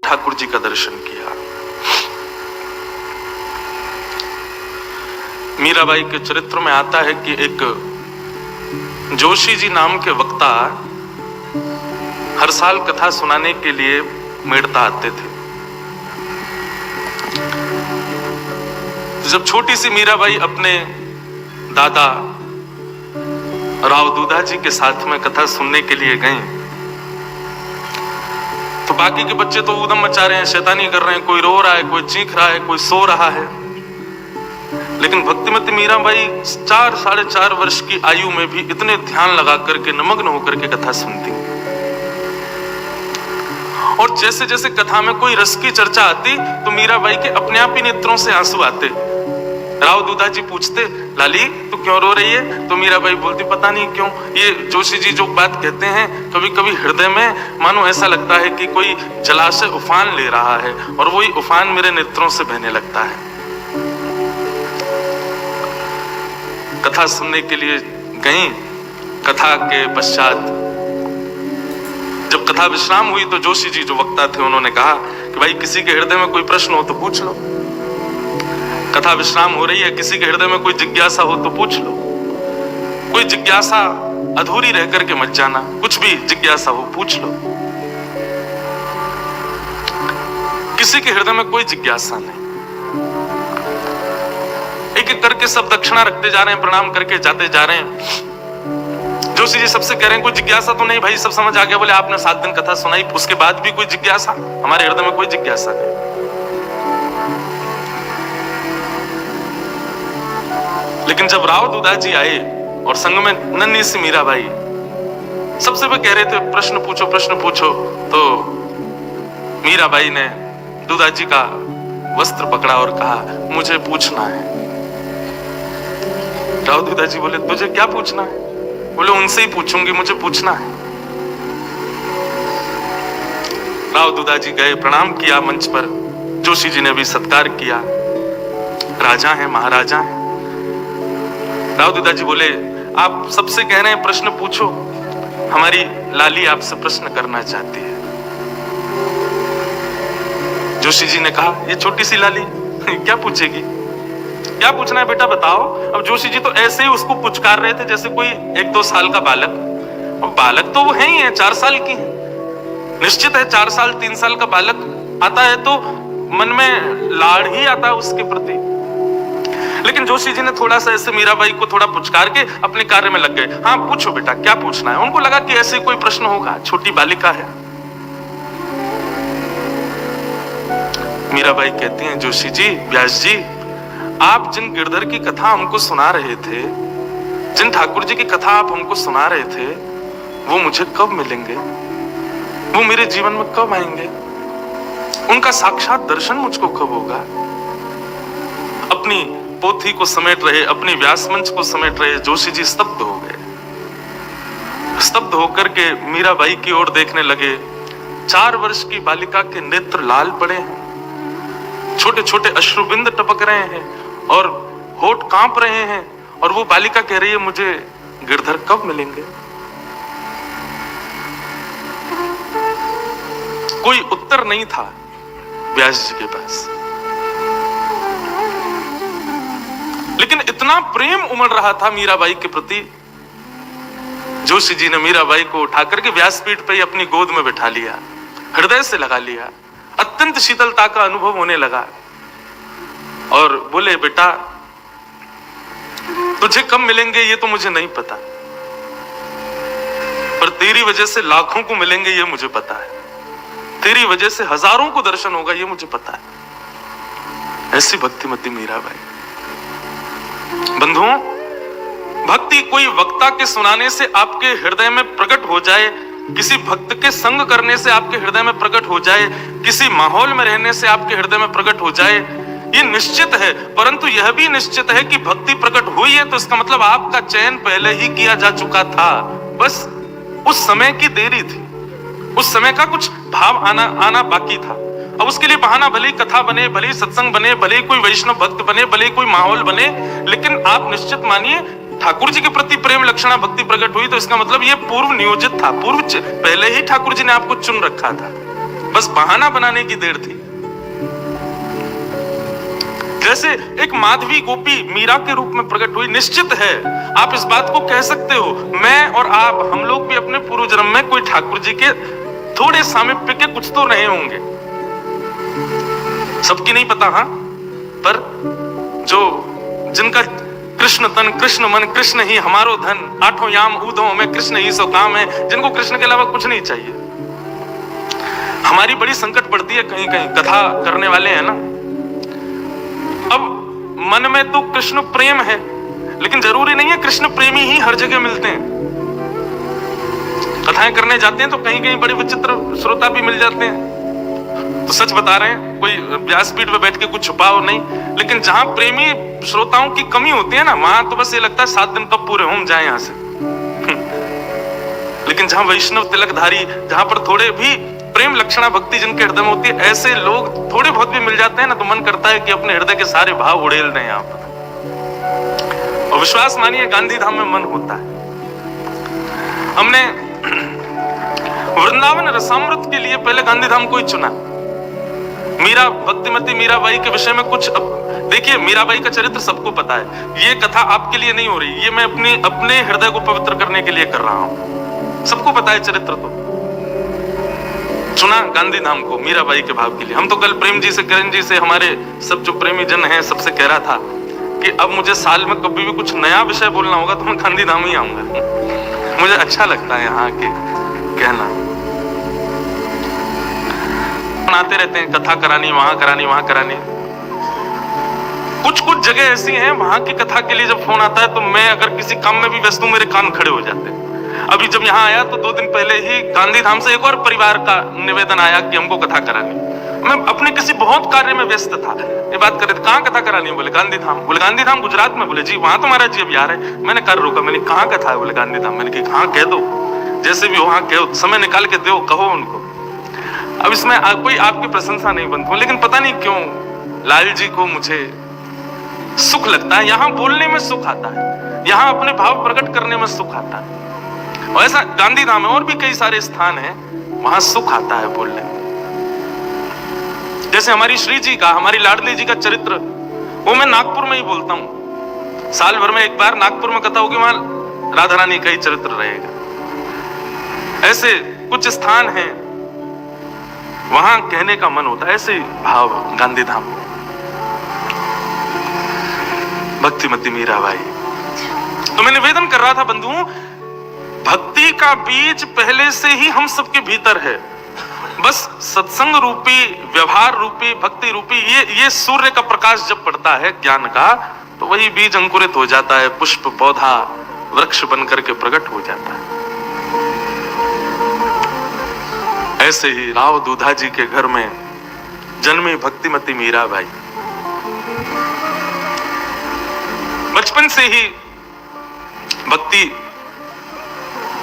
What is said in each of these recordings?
ठाकुर जी का दर्शन किया। मीराबाई के चरित्र में आता है कि एक जोशी जी नाम के वक्ता हर साल कथा सुनाने के लिए मेड़ता आते थे। जब छोटी सी मीराबाई अपने दादा राव दूधा जी के साथ में कथा सुनने के लिए गई, तो बाकी के बच्चे तो ऊधम मचा रहे हैं, शैतानी कर रहे हैं, कोई रो रहा है, कोई चीख रहा है, कोई सो रहा है। लेकिन भक्तिमती मीराबाई 4 साढ़े 4 वर्ष की आयु में भी इतने ध्यान लगा करके नमग्न होकर के कथा सुनती, और जैसे जैसे कथा में कोई रस की चर्चा आती तो मीराबाई के अपने आप ही नेत्रों से आंसू आते। राव दूधा जी पूछते, लाली तू क्यों रो रही है? तो मीराबाई बोलती, पता नहीं क्यों ये जोशी जी जो बात कहते हैं, कभी कभी हृदय में मानो ऐसा लगता है कि कोई जलाशय उफान ले रहा है, और वही उफान मेरे नेत्रों से बहने लगता है। कथा सुनने के लिए गई। कथा के पश्चात जब कथा विश्राम हुई तो जोशी जी जो वक्ता थे उन्होंने कहा कि भाई किसी के हृदय में कोई प्रश्न हो तो पूछ लो। कथा विश्राम हो रही है, किसी के हृदय में कोई जिज्ञासा हो तो पूछ लो। कोई जिज्ञासा अधूरी रह करके मत जाना, कुछ भी जिज्ञासा हो पूछ लो। किसी के हृदय में कोई जिज्ञासा नहीं। एक एक करके सब दक्षिणा रखते जा रहे हैं, प्रणाम करके जाते जा रहे हैं। जोशी जी सबसे कह रहे हैं कोई जिज्ञासा तो नहीं भाई, सब समझ आ गया। बोले आपने 7 दिन कथा सुनाई, उसके बाद भी कोई जिज्ञासा? हमारे हृदय में कोई जिज्ञासा नहीं। लेकिन जब राव दूधा जी आए और संग में नन्ही सी मीराबाई, सबसे वे कह रहे थे प्रश्न पूछो प्रश्न पूछो, तो मीराबाई ने दूधा जी का वस्त्र पकड़ा और कहा मुझे पूछना है। राव दूधा जी बोले तुझे क्या पूछना है? बोले उनसे ही पूछूंगी, मुझे पूछना है। राव दूधा जी गए, प्रणाम किया मंच पर। जोशी जी ने भी सत्कार किया। राजा हैं, महाराजा हैं। राव दूधा जी बोले आप सबसे कह रहे हैं प्रश्न पूछो, हमारी लाली आपसे प्रश्न करना चाहती है। जोशी जी ने कहा ये छोटी सी लाली क्या पूछेगी? क्या पूछना है बेटा बताओ। अब जोशी जी तो ऐसे ही उसको पुचकार रहे थे जैसे कोई 1-2 साल का बालक। अब बालक तो वो है ही है, 4 साल की है, निश्चित है 4 साल 3 साल का बालक आता है तो मन में लाड़ ही आता है उसके प्रति। लेकिन जोशी जी ने थोड़ा सा ऐसे मीराबाई को थोड़ा पुचकार के अपने कार्य में लग गए। हाँ पूछो बेटा क्या पूछना है। उनको लगा कि ऐसे कोई प्रश्न होगा, छोटी बालिका है। मीराबाई कहती हैं जोशी जी, व्यास जी, आप जिन गिरधर की कथा हमको सुना रहे थे, जिन ठाकुर जी की कथा आप हमको सुना रहे थे, वो मुझे कब मिलेंगे? वो मेरे जीवन में कब आएंगे? उनका साक्षात दर्शन मुझको कब होगा? अपनी पोथी को समेट रहे, अपनी व्यास मंच को समेट रहे जोशी जी स्तब्ध हो गए। स्तब्ध होकर के मीराबाई की ओर देखने लगे। 4 वर्ष की बालिका के नेत्र लाल पड़े हैं, छोटे छोटे अश्रुबिंद टपक रहे हैं और होठ कांप रहे हैं, और वो बालिका कह रही है मुझे गिरधर कब मिलेंगे? कोई उत्तर नहीं था व्यास जी के पास, लेकिन इतना प्रेम उमड़ रहा था मीराबाई के प्रति। जोशी जी ने मीराबाई को उठा करके व्यासपीठ पे अपनी गोद में बिठा लिया, हृदय से लगा लिया। अत्यंत शीतलता का अनुभव होने लगा और बोले बेटा तुझे कब मिलेंगे ये तो मुझे नहीं पता, पर तेरी वजह से लाखों को मिलेंगे ये मुझे पता है, तेरी वजह से हजारों को दर्शन होगा ये मुझे पता है। ऐसी भक्तिमती मीराबाई। बंधुओं, भक्ति कोई वक्ता के सुनाने से आपके हृदय में प्रकट हो जाए, किसी भक्त के संग करने से आपके हृदय में प्रकट हो जाए, किसी माहौल में रहने से आपके हृदय में प्रकट हो जाए, ये निश्चित है। परंतु यह भी निश्चित है कि भक्ति प्रकट हुई है तो इसका मतलब आपका चयन पहले ही किया जा चुका था, बस उस समय की देरी थी, उस समय का कुछ भाव आना बाकी था। अब उसके लिए बहाना भले ही कथा बने, भले ही सत्संग बने, भले ही कोई वैष्णव भक्त बने, भले ही कोई माहौल बने, लेकिन आप निश्चित मानिए ठाकुर जी के प्रति प्रेम लक्षणा भक्ति प्रकट हुई तो इसका मतलब ये पूर्व नियोजित था, पहले ही ठाकुर जी ने आपको चुन रखा था। बस बहाना बनाने की देर थी। जैसे एक माधवी गोपी मीरा के रूप में प्रकट हुई, निश्चित है आप इस बात को कह सकते हो, मैं और आप, हम लोग भी अपने पूर्व जन्म में कोई ठाकुर जी के थोड़े सामीप्य के कुछ तो रहे होंगे। सबकी नहीं पता, हाँ, पर जो जिनका कृष्ण तन, कृष्ण मन, कृष्ण ही हमारो धन, आठों याम ऊधों में कृष्ण ही सो काम है, जिनको कृष्ण के अलावा कुछ नहीं चाहिए। हमारी बड़ी संकट पड़ती है कहीं कहीं, कथा करने वाले हैं ना, अब मन में तो कृष्ण प्रेम है, लेकिन जरूरी नहीं है कृष्ण प्रेमी ही हर जगह मिलते हैं। कथाएं करने जाते हैं तो कहीं कहीं बड़े विचित्र श्रोता भी मिल जाते हैं। तो सच बता रहे हैं, कोई व्यासपीठ पे बैठ के कुछ छुपाओ नहीं, लेकिन जहां प्रेमी श्रोताओं की कमी होती है ना, वहां तो बस ये लगता है 7 दिन कब पूरे हों, जाए यहां से। लेकिन जहां वैष्णव तिलकधारी, जहां पर थोड़े भी प्रेम लक्षणा भक्ति जिनके हृदय में होती है, ऐसे लोग थोड़े बहुत भी मिल जाते हैं ना, तो मन करता है कि अपने हृदय के सारे भाव उड़ेल दें यहां पर। और विश्वास मानिए, गांधी धाम में मन होता है। हमने वृंदावन रसामृत के लिए पहले गांधी धाम को ही चुना। मीरा, भक्तिमती मीराबाई के विषय में कुछ, देखिए मीराबाई का चरित्र सबको पता है, ये कथा आपके लिए नहीं हो रही, ये मैं अपने हृदय को पवित्र करने के लिए कर रहा हूं। सबको पता है चरित्र, तो चुना गांधी धाम को मीराबाई के भाव के लिए। हम तो कल प्रेम जी से, करण जी से, हमारे सब जो प्रेमी जन हैं, सबसे कह रहा था कि अब मुझे साल में कभी भी कुछ नया विषय बोलना होगा तो मैं गांधी धाम ही आऊंगा। मुझे अच्छा लगता है यहाँ के कहना। आते रहते हैं, कथा करानी, वहां करानी, वहां करानी। कुछ कुछ जगह ऐसी हैं, वहां की कथा के लिए जब फोन आता है तो मैं अगर किसी काम में भी व्यस्त हूं, मेरे कान खड़े हो जाते हैं। अभी जब यहाँ आया तो 2 दिन पहले ही गांधी धाम से एक और परिवार का निवेदन आया कि हमको कथा करानी। मैं अपने किसी बहुत कार्य में व्यस्त था, ये बात कर रहे थे, कहाँ कथा करानी है? बोले गांधी धाम। बोले गांधी धाम गुजरात में? बोले जी, वहां तो महाराज जी अभी आ रहे हैं। मैंने कर रोका, मैंने कहाँ कथा है? बोले गांधी धाम। मैंने कहा हाँ, कह दो, जैसे भी वहां कहो, समय निकाल के दो, कहो उनको। अब इसमें कोई आपकी प्रशंसा नहीं बनती, लेकिन पता नहीं क्यों लाल जी को मुझे सुख लगता है, यहाँ बोलने में सुख आता है, यहाँ अपने भाव प्रकट करने में सुख आता है। और ऐसा गांधी धाम में और भी कई सारे स्थान हैं, वहां सुख आता है बोलने में। जैसे हमारी श्री जी का, हमारी लाडली जी का चरित्र, वो मैं नागपुर में ही बोलता हूं। साल भर में एक बार नागपुर में कथा होगी, वहां राधा रानी का ही चरित्र रहेगा। ऐसे कुछ स्थान हैं, वहां कहने का मन होता है, ऐसे भाव गांधी धाम में। भक्तिमती मीराबाई। तो मैं निवेदन कर रहा था बंधुओं, भक्ति का बीज पहले से ही हम सबके भीतर है, बस सत्संग रूपी, व्यवहार रूपी, भक्ति रूपी ये सूर्य का प्रकाश जब पड़ता है ज्ञान का, तो वही बीज अंकुरित हो जाता है, पुष्प पौधा वृक्ष बनकर के प्रकट हो जाता है। ऐसे ही राव दूधा जी के घर में जन्मी भक्तिमती मीराबाई। बचपन से ही भक्ति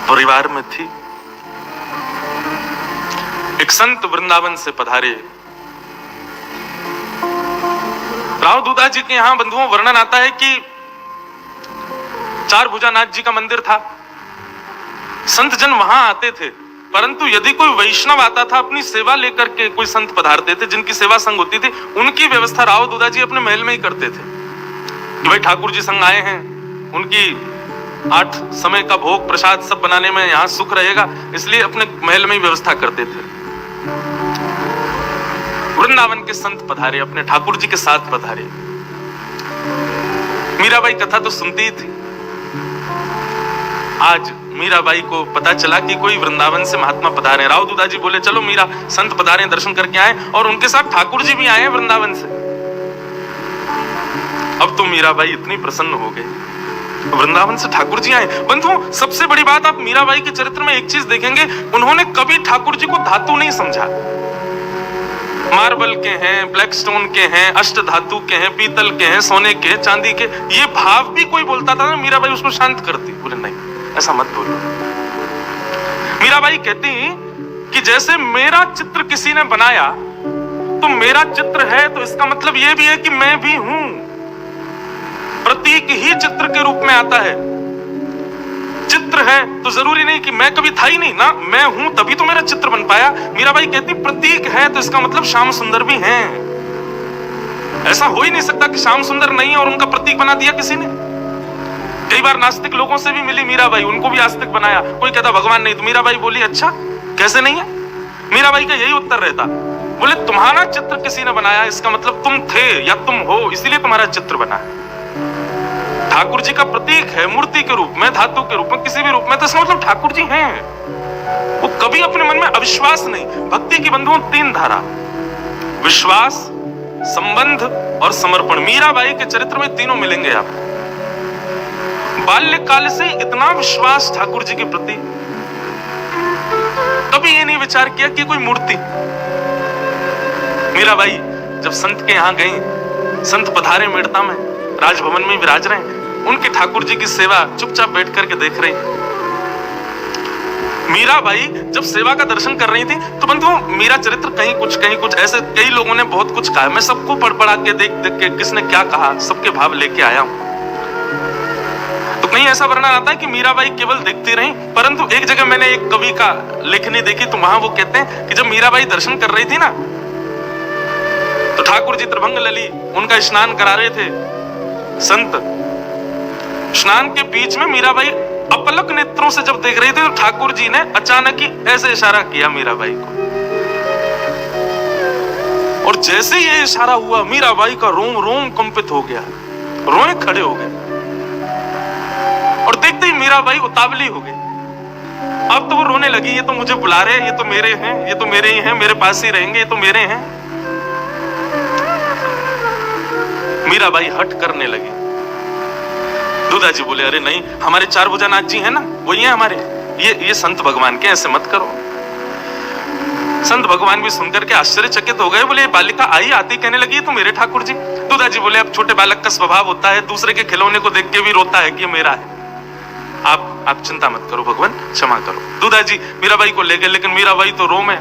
परिवार में थी। एक संत वृंदावन से पधारे, राव दूधा जी के यहां बंधुओं वर्णन आता है कि 4 भुजानाथ जी का मंदिर था। संत जन वहां आते थे, परंतु यदि कोई वैष्णव आता था अपनी सेवा लेकर के, कोई संत पधारते थे जिनकी सेवा संग होती थी, उनकी व्यवस्था राव दूधा जी अपने महल में ही करते थे कि भाई ठाकुर जी संग आए हैं, उनकी 8 समय का भोग प्रसाद सब बनाने में यहां सुख रहेगा, इसलिए अपने महल में ही व्यवस्था करते थे। वृंदावन के संत पधारे, अपने ठाकुर जी के साथ पधारे। मीराबाई कथा तो सुनती ही थी। आज मीराबाई को पता चला कि कोई वृंदावन से महात्मा पधारे। राव दूधा जी बोले चलो मीरा, संत पधारे, दर्शन करके आए, और उनके साथ ठाकुर जी भी आए हैं वृंदावन से। अब तो मीराबाई इतनी प्रसन्न हो गई, वृंदावन से ठाकुर जी आए। बंधुओं, सबसे बड़ी बात आप मीराबाई के चरित्र में एक चीज देखेंगे, उन्होंने कभी ठाकुर जी को धातु नहीं समझा। मार्बल के हैं, ब्लैक स्टोन के हैं, अष्ट धातु के हैं, पीतल के हैं, सोने के, चांदी के, ये भाव भी कोई बोलता था ना, मीराबाई उसको शांत करती। बोले नहीं, ऐसा मत बोलो। मीराबाई कहती कि जैसे मेरा चित्र किसी ने बनाया तो मेरा चित्र है, तो इसका मतलब यह भी है कि मैं भी हूं। प्रतीक ही चित्र के रूप में आता है। चित्र है तो जरूरी नहीं कि मैं कभी था ही नहीं ना, मैं हूं तभी तो मेरा चित्र बन पाया। मीराबाई कहती प्रतीक है तो इसका मतलब श्याम सुंदर भी हैं। ऐसा हो ही नहीं सकता कि श्याम सुंदर नहीं और उनका प्रतीक बना दिया किसी ने। कई बार नास्तिक लोगों से भी मिली मीराबाई, उनको भी आस्तिक बनाया। कोई कहता भगवान नहीं, तो मीराबाई बोली अच्छा कैसे नहीं है। मीराबाई का यही उत्तर रहता, बोले तुम्हारा चित्र किसी ने बनाया, इसका मतलब तुम थे या तुम हो, इसीलिए तुम्हारा चित्र बना है। ठाकुर जी का प्रतीक है मूर्ति के रूप में, धातु के रूप में, किसी भी रूप में, तो इसका मतलब ठाकुर जी हैं। वो कभी अपने मन में अविश्वास नहीं। भक्ति की बंधुओं तीन धारा, विश्वास, संबंध और समर्पण। मीराबाई के चरित्र में तीनों मिलेंगे आपको। बाल्यकाल से इतना विश्वास ठाकुर जी के प्रति, कभी ये नहीं विचार किया कि कोई मूर्ति। मीराबाई जब संत के यहां गई, संत पधारे मेड़ता में, राजभवन में विराज रहे हैं, उनके ठाकुर जी की सेवा चुपचाप बैठ करके देख रही। मीराबाई जब सेवा का दर्शन कर रही थी तो बंधुओं मीरा चरित्र कहीं कुछ ऐसे कई लोगों ने बहुत कुछ कहा, मैं सबको पढ़ पढ़ा के देख देख के किसने क्या कहा सबके भाव लेके आया हूं। तो कहीं ऐसा वर्णन आता है कि मीराबाई केवल देखती रही, परंतु एक जगह मैंने एक कवि का लेखनी देखी तो वहां वो कहते हैं कि जब मीराबाई दर्शन कर रही थी ना, तो ठाकुर जी त्रिभंग लली उनका स्नान करा रहे थे। संत स्नान के बीच में मीराबाई अपलक नेत्रों से जब देख रही थी तो ठाकुर जी ने अचानक ही ऐसे इशारा किया मीराबाई को, और जैसे ये इशारा हुआ मीराबाई का रोम रोम कंपित हो गया, रोए खड़े हो गए, और देखते ही मीराबाई उतावली हो गई। अब तो वो रोने लगी, ये तो मुझे बुला रहे हैं, ये तो मेरे हैं, ये तो मेरे ही हैं, मेरे पास ही रहेंगे, ये तो मेरे हैं। मीराबाई हट करने लगी। दूधाजी बोले अरे नहीं, हमारे चार भुजानाथ जी हैं ना, वही हैं हमारे, ये संत भगवान के, ऐसे मत करो। संत भगवान भी सुनकर के आश्चर्यचकित हो गए, बोले बालिका आई आती कहने लगी तो मेरे ठाकुर जी। दूधाजी बोले अब छोटे बालक का स्वभाव होता है, दूसरे के खिलौने को देख के भी रोता है कि ये मेरा है। आप चिंता मत करो भगवान, क्षमा करो। दूधाजी मीराबाई को ले गए, लेकिन मीराबाई तो रोमे,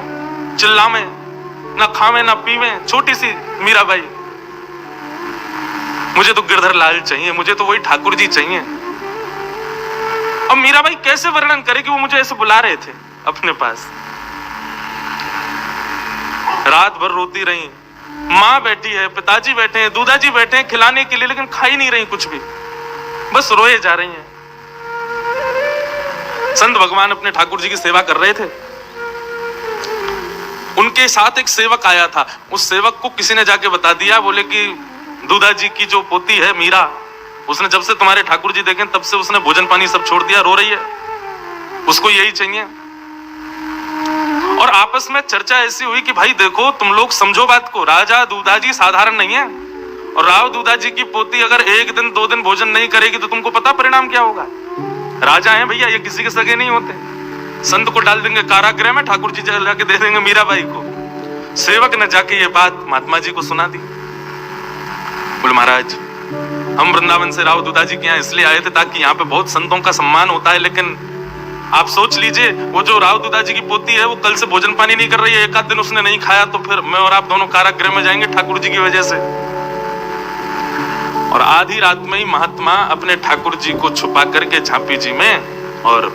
चिल्लामे, ना खावे ना पीवे, छोटी सी मीराबाई। मुझे तो गिरधर लाल चाहिए, मुझे तो वही ठाकुर जी चाहिए। अब मीराबाई कैसे वर्णन करे कि वो मुझे ऐसे बुला रहे थे अपने पास। रात भर रोती रही, माँ बैठी है, पिताजी बैठे हैं, दूधाजी बैठे हैं खिलाने के लिए, लेकिन खा ही नहीं रही कुछ भी, बस रोए जा रही हैं। संत भगवान अपने ठाकुर जी की सेवा कर रहे थे। उनके साथ एक सेवक आया था, उस सेवक को किसी ने जाके बता दिया, बोले कि दूधाजी की जो पोती है मीरा, उसने जब से तुम्हारे ठाकुर जी देखे तब से उसने भोजन पानी सब छोड़ दिया, रो रही है, उसको यही चाहिए। और आपस में चर्चा ऐसी हुई कि भाई देखो तुम लोग समझो बात को, राजा दूधाजी साधारण नहीं है, और राव दूधाजी की पोती अगर एक दिन दो दिन भोजन नहीं करेगी तो तुमको पता परिणाम क्या होगा। राजा है भैया, ये किसी के सगे नहीं होते। संत को डाल देंगे कारागृह में, ठाकुर जी जाके दे देंगे मीराबाई को। सेवक ने जाके ये बात महात्मा जी को सुना दी। बोले महाराज हम वृंदावन से राव दूधाजी के यहाँ इसलिए आए थे ताकि यहाँ पे बहुत संतों का सम्मान होता है, लेकिन आप सोच लीजिए वो जो राव दूधाजी की पोती है वो कल से भोजन पानी नहीं कर रही है, एक आध दिन उसने नहीं खाया तो फिर मैं और आप दोनों कारागृह में जाएंगे ठाकुर जी की वजह से। और आधी रात में ही महात्मा अपने ठाकुर जी को छुपा करके झांपी जी में और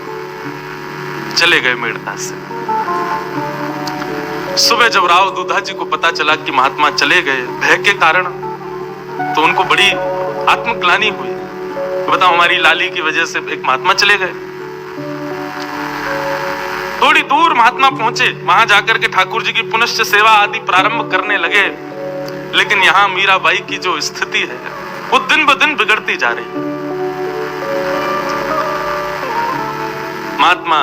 चले गए मेड़ता से। सुबह जब राव दूधाजी को पता चला कि महात्मा चले गए भय के कारण, तो उनको बड़ी आत्मग्लानि हुई। बताओ हमारी लाली की वजह से एक महात्मा चले गए। थोड़ी दूर महात्मा पहुंचे, वहां जाकर के ठाकुर जी की पुनश्च सेवा आदि प्रारंभ करने लगे, लेकिन यहाँ मीराबाई की जो स्थिति है वो दिन ब दिन बिगड़ती जा रही। महात्मा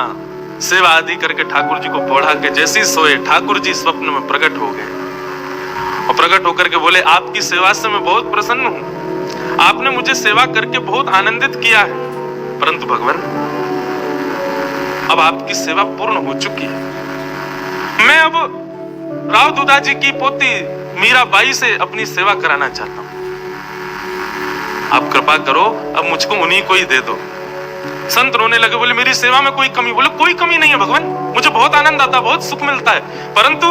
सेवा आदि करके ठाकुर जी को पौढ़ा के जैसे सोए, ठाकुर जी स्वप्न में प्रकट हो गए और प्रकट होकर के बोले आपकी सेवा से मैं बहुत प्रसन्न हूं, आपने मुझे सेवा करके बहुत आनंदित किया है, परंतु भगवान अब आपकी सेवा पूर्ण हो चुकी है। मैं अब राव दूधाजी की पोती मीराबाई से अपनी सेवा कराना चाहता हूं, आप कृपा करो अब मुझको उन्हीं को ही दे दो। संत रोने लगे, बोले मेरी सेवा में कोई कमी? बोले कोई कमी नहीं है भगवान, मुझे बहुत आनंद आता, बहुत सुख मिलता है, परंतु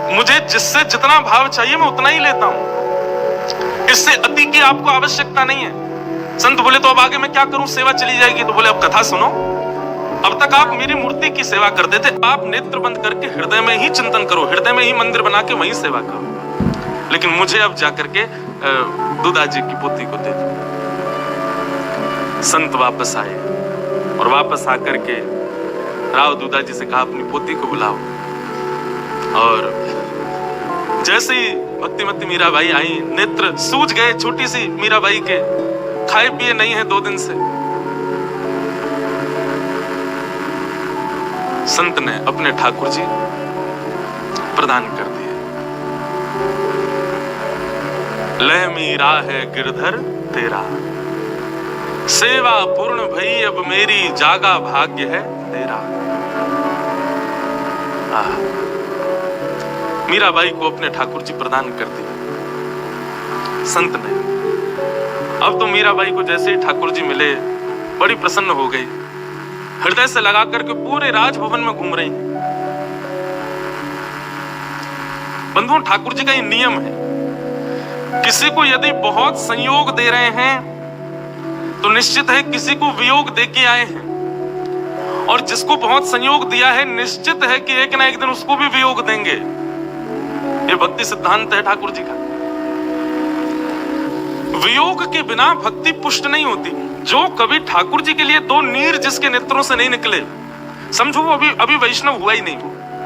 मुझे जिससे जितना भाव चाहिए मैं उतना ही लेता हूं, इससे अति की आपको आवश्यकता नहीं है। संत बोले तो अब आगे मैं क्या करूं, सेवा चली जाएगी। तो बोले अब कथा सुनो, अब तक आप मेरी मूर्ति की सेवा करते थे, आप नेत्र बंद करके हृदय में ही चिंतन करो, हृदय में ही मंदिर बना के वहीं सेवा करो, लेकिन मुझे अब जाकर के दूधा जी की पोती को दे दो। संत वापस आए और वापस आकर के राव दूधा जी से कहा अपनी पोती को बुलाओ। और जैसे ही भक्तिमती मीराबाई आई, नेत्र सूज गए छोटी सी मीराबाई के, खाए पिए नहीं है 2 दिन से। संत ने अपने ठाकुर जी प्रदान कर दिए। लय मीरा है गिरधर तेरा, सेवा पूर्ण भई अब मेरी, जागा भाग्य है तेरा। मीराबाई को अपने ठाकुर जी प्रदान कर दिए संत ने। अब तो मीराबाई को जैसे ही ठाकुर जी मिले बड़ी प्रसन्न हो गई, हृदय से लगा करके पूरे राजभवन में घूम रही। बंधुओं, ठाकुर जी का ये नियम है, किसी को यदि बहुत संयोग दे रहे हैं तो निश्चित है किसी को वियोग दे के आए हैं, और जिसको बहुत संयोग दिया है निश्चित है कि एक ना एक दिन उसको भी वियोग देंगे। ये भक्ति सिद्धांत है ठाकुर जी का। वियोग के बिना भक्ति पुष्ट नहीं होती। जो कभी ठाकुर जी के लिए 2 नीर जिसके नेत्रों से नहीं निकले, समझो वो अभी वैष्णव हुआ ही नहीं,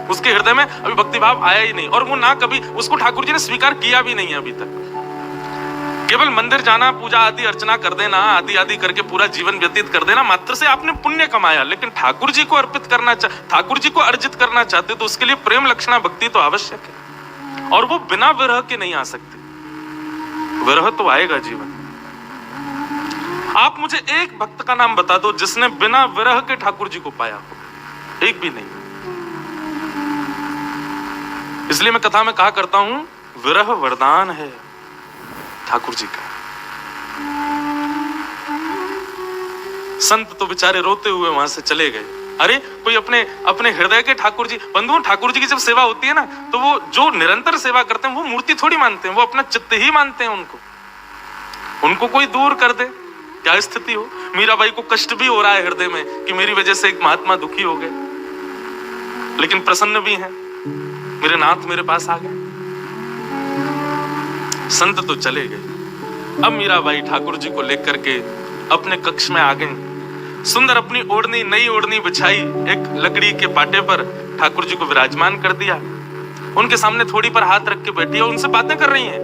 उसके हृदय में अभी भक्ति भाव आया ही नहीं, और वो ना कभी उसको ठाकुर जी ने स्वीकार किया भी नहीं है अभी तक। केवल मंदिर जाना, पूजा आदि अर्चना कर देना, आदि आदि करके पूरा जीवन व्यतीत कर देना मात्र से आपने पुण्य कमाया, लेकिन ठाकुर जी को अर्पित करना, ठाकुर जी को अर्जित करना चाहते तो उसके लिए प्रेम लक्षणा भक्ति तो आवश्यक है, और वो बिना विरह के नहीं आ सकती। विरह तो आएगा जीवन। आप मुझे एक भक्त का नाम बता दो जिसने बिना विरह के ठाकुर जी को पाया हो, एक भी नहीं। इसलिए मैं कथा में कहा करता हूं, विरह वरदान है ठाकुर जी का। संत तो बेचारे रोते हुए वहां से चले गए। अरे कोई अपने हृदय के ठाकुर जी, बंधुओं ठाकुर जी की जब सेवा होती है ना, तो वो जो निरंतर सेवा करते हैं वो मूर्ति थोड़ी मानते हैं, वो अपना चित्त ही मानते हैं। उनको कोई दूर कर दे, क्या स्थिति हो। मीराबाई को कष्ट भी हो रहा है हृदय में कि मेरी वजह से एक महात्मा दुखी हो गए, लेकिन प्रसन्न भी हैं, मेरे नाथ मेरे पास आ गए। संत तो चले गए। अब मीराबाई ठाकुर जी को लेकर के अपने कक्ष में आ गई। सुंदर अपनी ओढ़नी, नई ओढ़नी बिछाई, एक लकड़ी के पाटे पर ठाकुर जी को विराजमान कर दिया। उनके सामने थोड़ी पर हाथ रख के बैठी है, उनसे बातें कर रही हैं।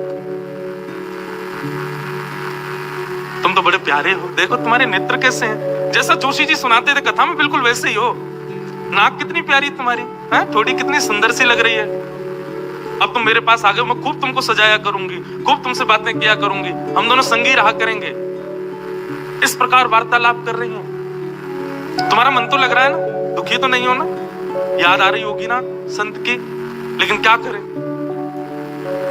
तुम तो बड़े प्यारे हो, देखो तुम्हारे नेत्र कैसे हैं, जैसा जोशी जी सुनाते थे कथा में बिल्कुल वैसे ही हो। नाक कितनी प्यारी तुम्हारी है, थोड़ी कितनी सुंदर सी लग रही है। अब तुम मेरे पास आ गए, मैं खूब तुमको सजाया करूंगी, खूब तुमसे बातें किया करूंगी, हम दोनों संगी रहा करेंगे। इस प्रकार वार्तालाप कर रही हैं। तुम्हारा मन तो लग रहा है ना, दुखी तो नहीं हो ना, याद आ रही होगी ना संत की, लेकिन क्या करें,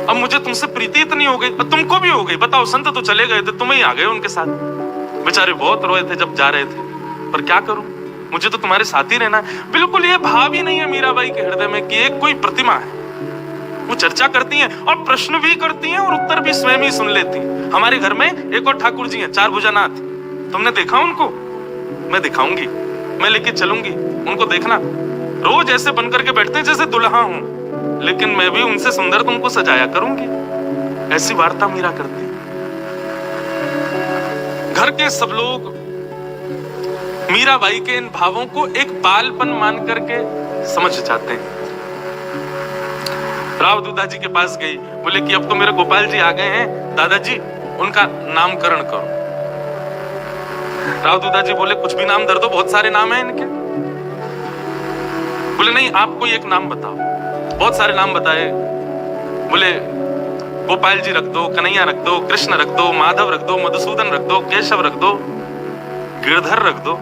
अब मुझे तुमसे प्रीति इतनी हो गई, तुमको भी हो गई। बताओ, संत तो चले गए थे, तुम ही आ गए उनके साथ। बेचारे बहुत रोए थे जब जा रहे थे, पर क्या करूं, मुझे तो तुम्हारे साथ ही रहना है। बिल्कुल ये भाव ही नहीं है मीराबाई के हृदय में कि एक कोई प्रतिमा है। वो चर्चा करती हैं और प्रश्न भी करती हैं और उत्तर भी स्वयं ही सुन लेती हैं। हमारे घर में एक और ठाकुर जी हैं, 4 भुजानाथ, तुमने देखा उनको? मैं दिखाऊंगी, मैं लेके चलूंगी, उनको देखना। रोज ऐसे बनकर के बैठते हैं जैसे दुल्हा हूं, लेकिन मैं भी उनसे सुंदर तुमको सजाया करूंगी। ऐसी वार्ता मीरा करती। घर के सब लोग मीराबाई के इन भावों को एक बालपन मान करके समझ जाते हैं। राव दूधा जी के पास गई, बोले कि अब तो मेरे गोपाल जी आ गए हैं, दादाजी उनका नामकरण करो। राव दूधा जी बोले कुछ भी नाम धर दो, बहुत सारे नाम हैं इनके। बोले नहीं, आप कोई एक नाम बताओ। बहुत सारे नाम बताए। बोले गोपाल जी रख दो, कन्हैया रख दो, कृष्ण रख दो, माधव रख दो, मधुसूदन रख दो, केशव रख दो, गिरधर रख दो।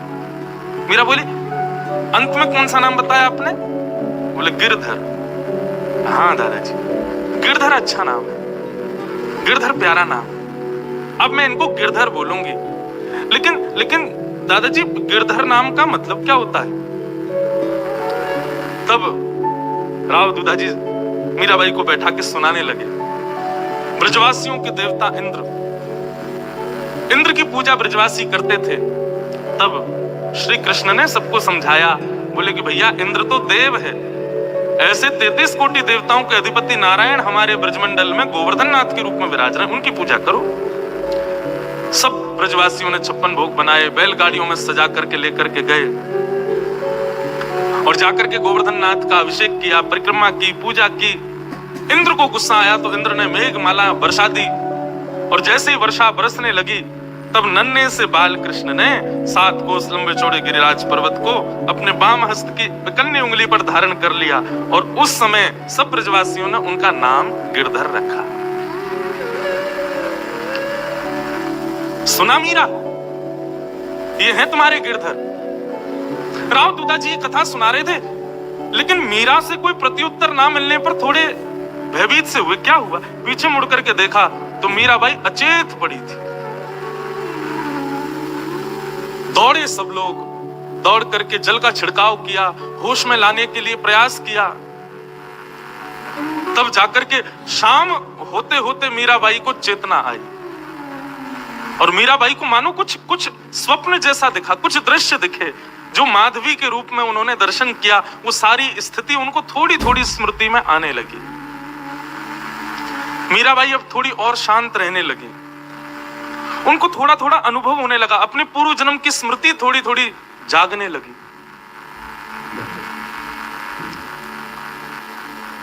मीरा बोली अंत में कौन सा नाम बताया आपने? बोले गिरधर। हाँ दादाजी, गिरधर अच्छा नाम है, गिरधर प्यारा नाम। अब मैं इनको गिरधर बोलूंगी, लेकिन दादाजी गिरधर नाम का मतलब क्या होता है? तब राव दूधा जी मीराबाई को बैठा के सुनाने लगे। ब्रजवासियों के देवता इंद्र इंद्र की पूजा ब्रजवासी करते थे। तब श्री कृष्ण ने सबको समझाया, बोले कि भैया इंद्र तो देव है, ऐसे 33 कोटि देवताओं के अधिपति नारायण हमारे ब्रजमंडल में गोवर्धन नाथ के रूप में विराज रहे हैं, उनकी पूजा करो। सब ब्रजवासियों ने 56 भोग बनाए, बैलगाड़ियों में सजा करके लेकर के गए और जाकर के गोवर्धन नाथ का अभिषेक किया, परिक्रमा की, पूजा की। इंद्र को गुस्सा आया तो इंद्र ने मेघमाला बरसा दी और जैसे ही वर्षा बरसने लगी तब नन्हे से बाल कृष्ण ने 7 कोस लंबे चौड़े गिरिराज पर्वत को अपने बाम हस्त की कन्नी उंगली पर धारण कर लिया और उस समय सब ब्रजवासियों ने उनका नाम गिरधर रखा। सुना मीरा, ये है तुम्हारे गिरधर। राव दूता जी कथा सुना रहे थे, लेकिन मीरा से कोई प्रत्युत्तर ना मिलने पर थोड़े भयभीत से हुए। क्या हुआ? पीछे मुड़ करके देखा तो मीराबाई अचेत पड़ी थी। दौड़े सब लोग, दौड़ करके जल का छिड़काव किया, होश में लाने के लिए प्रयास किया। तब जाकर के शाम होते होते मीराबाई को चेतना आई और मीराबाई को मानो कुछ स्वप्न जैसा दिखा, कुछ दृश्य दिखे। जो माधवी के रूप में उन्होंने दर्शन किया, वो सारी स्थिति उनको थोड़ी थोड़ी स्मृति में आने लगी। मीराबाई अब थोड़ी और शांत रहने लगी, उनको थोड़ा थोड़ा अनुभव होने लगा, अपने पूर्व जन्म की स्मृति थोड़ी थोड़ी जागने लगी।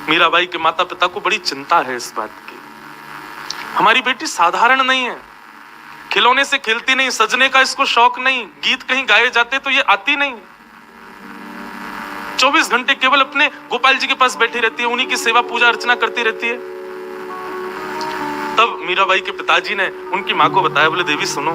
मीराबाई के माता पिता को बड़ी चिंता है इस बात की, हमारी बेटी साधारण नहीं है, खिलौने से खेलती नहीं, सजने का इसको शौक नहीं, गीत कहीं गाए जाते तो ये आती नहीं, 24 घंटे केवल अपने गोपाल जी के पास बैठी रहती है, उन्हीं की सेवा पूजा अर्चना करती रहती है। तब मीराबाई के पिताजी ने उनकी मां को बताया, बोले देवी सुनो,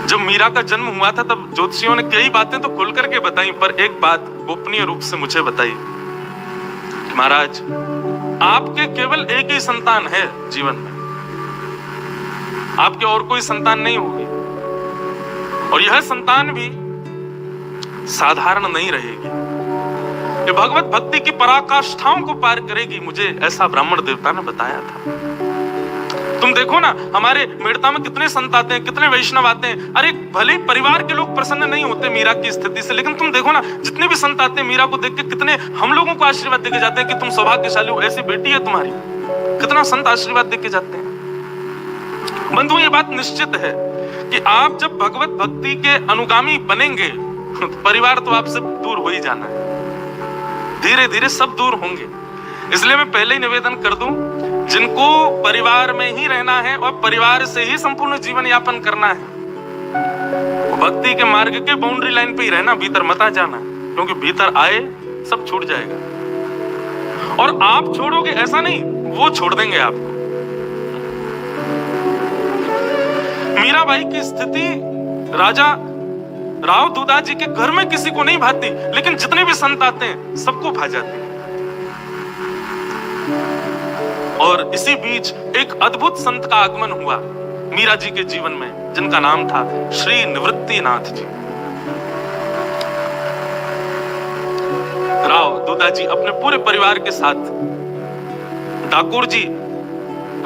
जब मीरा का जन्म हुआ था तब ज्योतिषियों ने कई बातें तो खुल करके बताई, पर एक बात गोपनीय रूप से मुझे बताई कि महाराज आपके केवल एक ही संतान है जीवन में, आपके और कोई संतान नहीं होगी और यह संतान भी साधारण नहीं रहेगी, ये भगवत भक्ति की पराकाष्ठाओं को पार करेगी, मुझे ऐसा ब्राह्मण देवता ने बताया था। तुम देखो ना हमारे मेड़ता में कितने संत आते हैं, कितने वैष्णव आते हैं। अरे भले परिवार के लोग प्रसन्न नहीं होते मीरा की स्थिति से, लेकिन तुम देखो ना जितने भी संत आते हैं मीरा को देख के कितने हम लोगों को आशीर्वाद देके जाते हैं कि तुम सौभाग्यशाली हो, ऐसी बेटी है तुम्हारी। कितना संत आशीर्वाद देके जाते हैं। बंधु ये बात निश्चित है कि आप जब भगवत भक्ति के अनुगामी बनेंगे तो परिवार तो आपसे दूर हो ही जाना है, धीरे धीरे सब दूर होंगे। इसलिए मैं पहले ही निवेदन कर दूं, जिनको परिवार में ही रहना है और परिवार से ही संपूर्ण जीवन यापन करना है, भक्ति के मार्ग के बाउंड्री लाइन पे ही रहना, भीतर मत आ जाना, क्योंकि भीतर आए सब छूट जाएगा और आप छोड़ोगे ऐसा नहीं, वो छोड़ देंगे आपको। मीराबाई की स्थिति राजा राव दूधा जी के घर में किसी को नहीं भाती, लेकिन जितने भी संत आते हैं सबको भा जाती है। और इसी बीच एक अद्भुत संत का आगमन हुआ मीरा जी के जीवन में, जिनका नाम था श्री निवृत्तिनाथ जी। राव दूधा जी अपने पूरे परिवार के साथ ठाकुर जी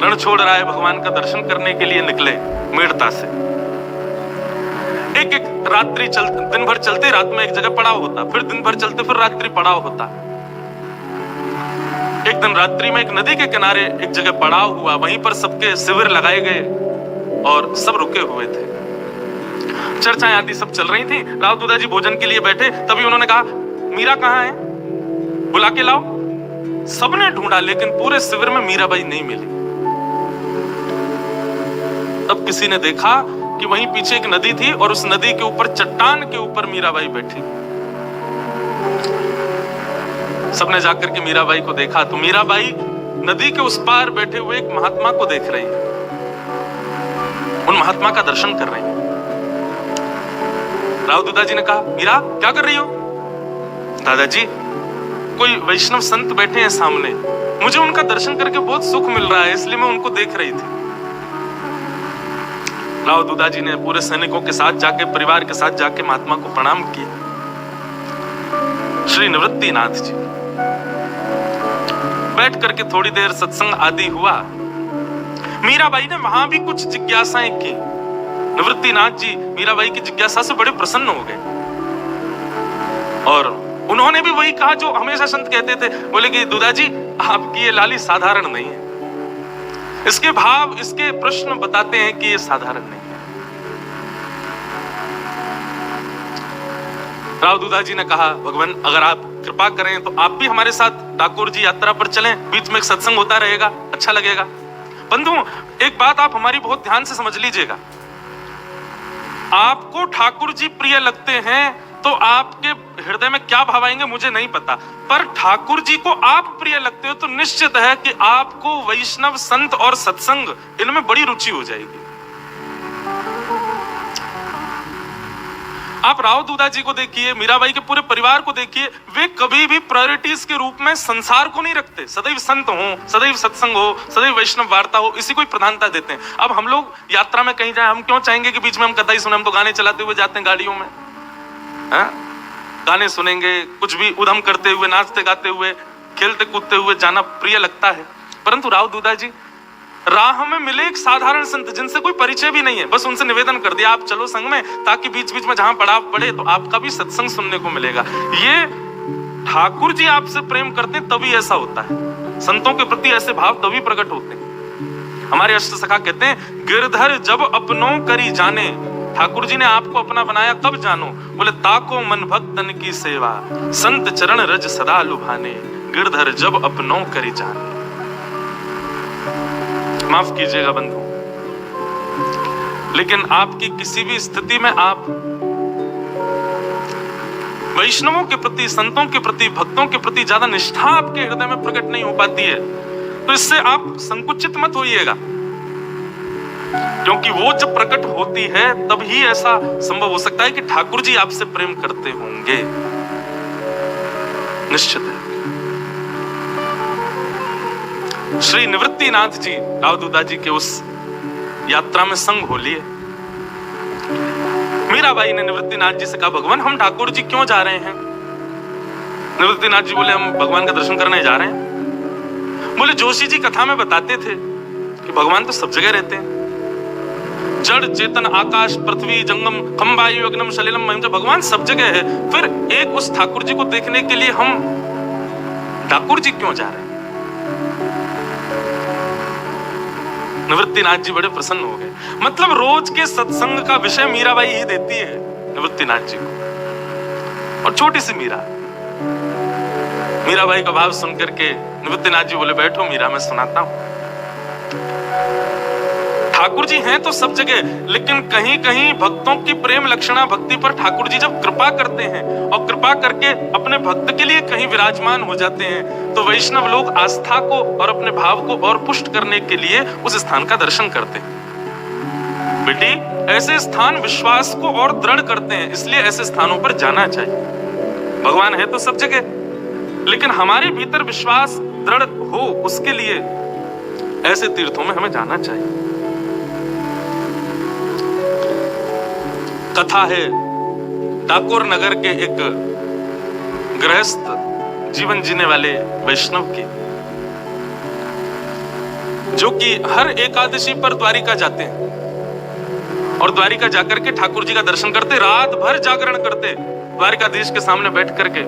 रणछोड़राय भगवान का दर्शन करने के लिए निकले मेड़ता से। एक एक रात्रि चलते, दिन भर चलते, रात में एक जगह पड़ाव होता, फिर दिन भर चलते, फिर रात्रि पड़ाव होता। एक दिन रात्रि में एक नदी के किनारे एक जगह पड़ाव हुआ, वहीं पर सबके शिविर लगाए गए और सब रुके हुए थे। चर्चाएं आदि सब चल रही थी। राव दूधा जी भोजन के लिए बैठे, तभी उन्होंने कहा मीरा कहाँ है, बुला के लाओ। सबने ढूंढा लेकिन पूरे शिविर में मीराबाई नहीं मिली। तब किसी ने देखा कि वहीं पीछे एक नदी थी और उस नदी के ऊपर चट्टान के ऊपर मीराबाई बैठी। सबने जाकर के मीराबाई को देखा तो मीराबाई नदी के उस पार बैठे हुए एक महात्मा को देख रही है, उन महात्मा का दर्शन कर रही है। राव दूधा जी ने कहा मीरा क्या कर रही हो? दादाजी कोई वैष्णव संत बैठे हैं सामने, मुझे उनका दर्शन करके बहुत सुख मिल रहा है, इसलिए मैं उनको देख रही थी। राव दूधा जी ने पूरे सैनिकों के साथ जाके, परिवार के साथ जाके महात्मा को प्रणाम किया। श्री निवृत्तिनाथ जी बैठ करके थोड़ी देर सत्संग आदि हुआ। मीराबाई ने वहां भी कुछ जिज्ञासाएं की। निवृत्तिनाथ जी मीराबाई की जिज्ञासा से बड़े प्रसन्न हो गए और उन्होंने भी वही कहा जो हमेशा संत कहते थे। बोले कि दुदा जी, आपकी ये लाली साधारण नहीं है। इसके भाव, इसके प्रश्न बताते हैं कि ये साधारण नहीं है। राव दुदा जी ने कहा, भगवान अगर आप कृपा करें तो आप भी हमारे साथ ठाकुर जी यात्रा पर चलें, बीच में एक सत्संग होता रहेगा, अच्छा लगेगा। बंधु, एक बात आप हमारी बहुत ध्यान से समझ लीजिएगा। आपको ठाकुर जी प्रिय लगते हैं तो आपके हृदय में क्या भाव आएंगे मुझे नहीं पता, पर ठाकुर जी को आप प्रिय लगते हो तो निश्चित है कि आपको वैष्णव, संत और सत्संग इनमें बड़ी रुचि हो जाएगी। आप राव दुदा जी को देखिए, मीराबाई के पूरे परिवार को देखिए, वे कभी भी प्रायोरिटीज के रूप में संसार को नहीं रखते। सदैव संत हो, सदैव सत्संग हो, सदैव वैष्णव वार्ता हो, इसी को प्रधानता देते हैं। अब हम लोग यात्रा में कहीं जाए, हम क्यों चाहेंगे कि बीच में हम कथा ही सुने? हम तो गाने चलाते हुए जाते हैं गाड़ियों में, गाने सुनेंगे, कुछ भी उधम करते हुए, नाचते गाते हुए, खेलते कूदते हुए जाना प्रिय लगता है। परंतु राव दुदा जी राह में मिले एक साधारण संत जिनसे कोई परिचय भी नहीं है, बस उनसे निवेदन कर दिया आप चलो संग में, ताकि बीच बीच में जहां पड़ाव पड़े तो आपका भी सत्संग सुनने को मिलेगा। ये ठाकुर जी आपसे प्रेम करते हैं तभी ऐसा होता है। संतों के प्रति ऐसे भाव तभी प्रकट होते हैं। हमारे अष्ट सखा कहते हैं, गिरधर जब अपनों करी जाने। ठाकुर जी ने आपको अपना बनाया कब जानो? बोले ताको मन भक्तन की सेवा, संत चरण रज सदा लुभाने, गिरधर जब अपनों करी जाने। माफ कीजिएगा बंधु, लेकिन आपकी किसी भी स्थिति में आप वैष्णवों के प्रति, संतों के प्रति, भक्तों के प्रति ज्यादा निष्ठा आपके हृदय में प्रकट नहीं हो पाती है, तो इससे आप संकुचित मत होइएगा, क्योंकि वो जब प्रकट होती है तभी ऐसा संभव हो सकता है कि ठाकुर जी आपसे प्रेम करते होंगे। निश्चित है। श्री निवृत्तिनाथ जी राव दुदा जी के उस यात्रा में संग हो लिए। मीराबाई ने निवृत्तिनाथ जी से कहा, भगवान हम ठाकुर जी क्यों जा रहे हैं? निवृत्तिनाथ जी बोले, हम भगवान का दर्शन करने जा रहे हैं। बोले, जोशी जी कथा में बताते थे कि भगवान तो सब जगह रहते हैं, जड़ चेतन आकाश पृथ्वी जंगम खंबायु अग्नम सलिलम महिम, जब भगवान सब जगह है, फिर एक उस ठाकुर जी को देखने के लिए हम ठाकुर जी क्यों जा रहे हैं? निवृत्तिनाथ जी बड़े प्रसन्न हो गए। मतलब रोज के सत्संग का विषय मीराबाई ही देती है निवृत्तिनाथ जी को। और छोटी सी मीराबाई का भाव सुनकर के निवृत्तिनाथ जी बोले, बैठो मीरा, मैं सुनाता हूं। ठाकुर जी हैं तो सब जगह, लेकिन कहीं कहीं भक्तों की प्रेम लक्षणा भक्ति पर ठाकुर जी जब कृपा करते हैं और कृपा करके अपने भक्त के लिए कहीं विराजमान हो जाते हैं, तो वैष्णव लोग आस्था को और अपने भाव को और पुष्ट करने के लिए उस स्थान का दर्शन करते हैं। बेटी, ऐसे स्थान विश्वास को और दृढ़ करते हैं, इसलिए ऐसे स्थानों पर जाना चाहिए। भगवान है तो सब जगह, लेकिन हमारे भीतर विश्वास दृढ़ हो उसके लिए ऐसे तीर्थों में हमें जाना चाहिए। कथा है डाकोर नगर के एक गृहस्थ जीवन जीने वाले वैष्णव की, जो कि हर एकादशी पर द्वारिका जाते हैं और द्वारिका जाकर के ठाकुर जी का दर्शन करते, रात भर जागरण करते द्वारिकाधीश के सामने बैठ करके,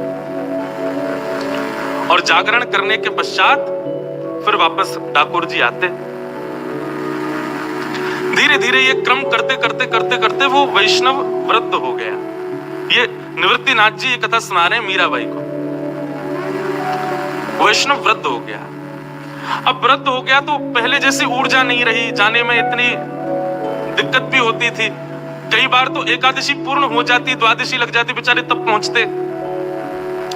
और जागरण करने के पश्चात फिर वापस ठाकुर जी आते। धीरे धीरे ये क्रम करते करते करते करते वो वैष्णव वृद्ध हो गया। ये निवृत्तिनाथ जी ये कथा सुना रहे हैं मीराबाई को। वैष्णव वृद्ध हो गया। अब वृद्ध हो गया तो पहले जैसी ऊर्जा नहीं रही, जाने में इतनी दिक्कत भी होती थी। कई बार तो एकादशी पूर्ण हो जाती, द्वादशी लग जाती, बेचारे तब पहुंचते,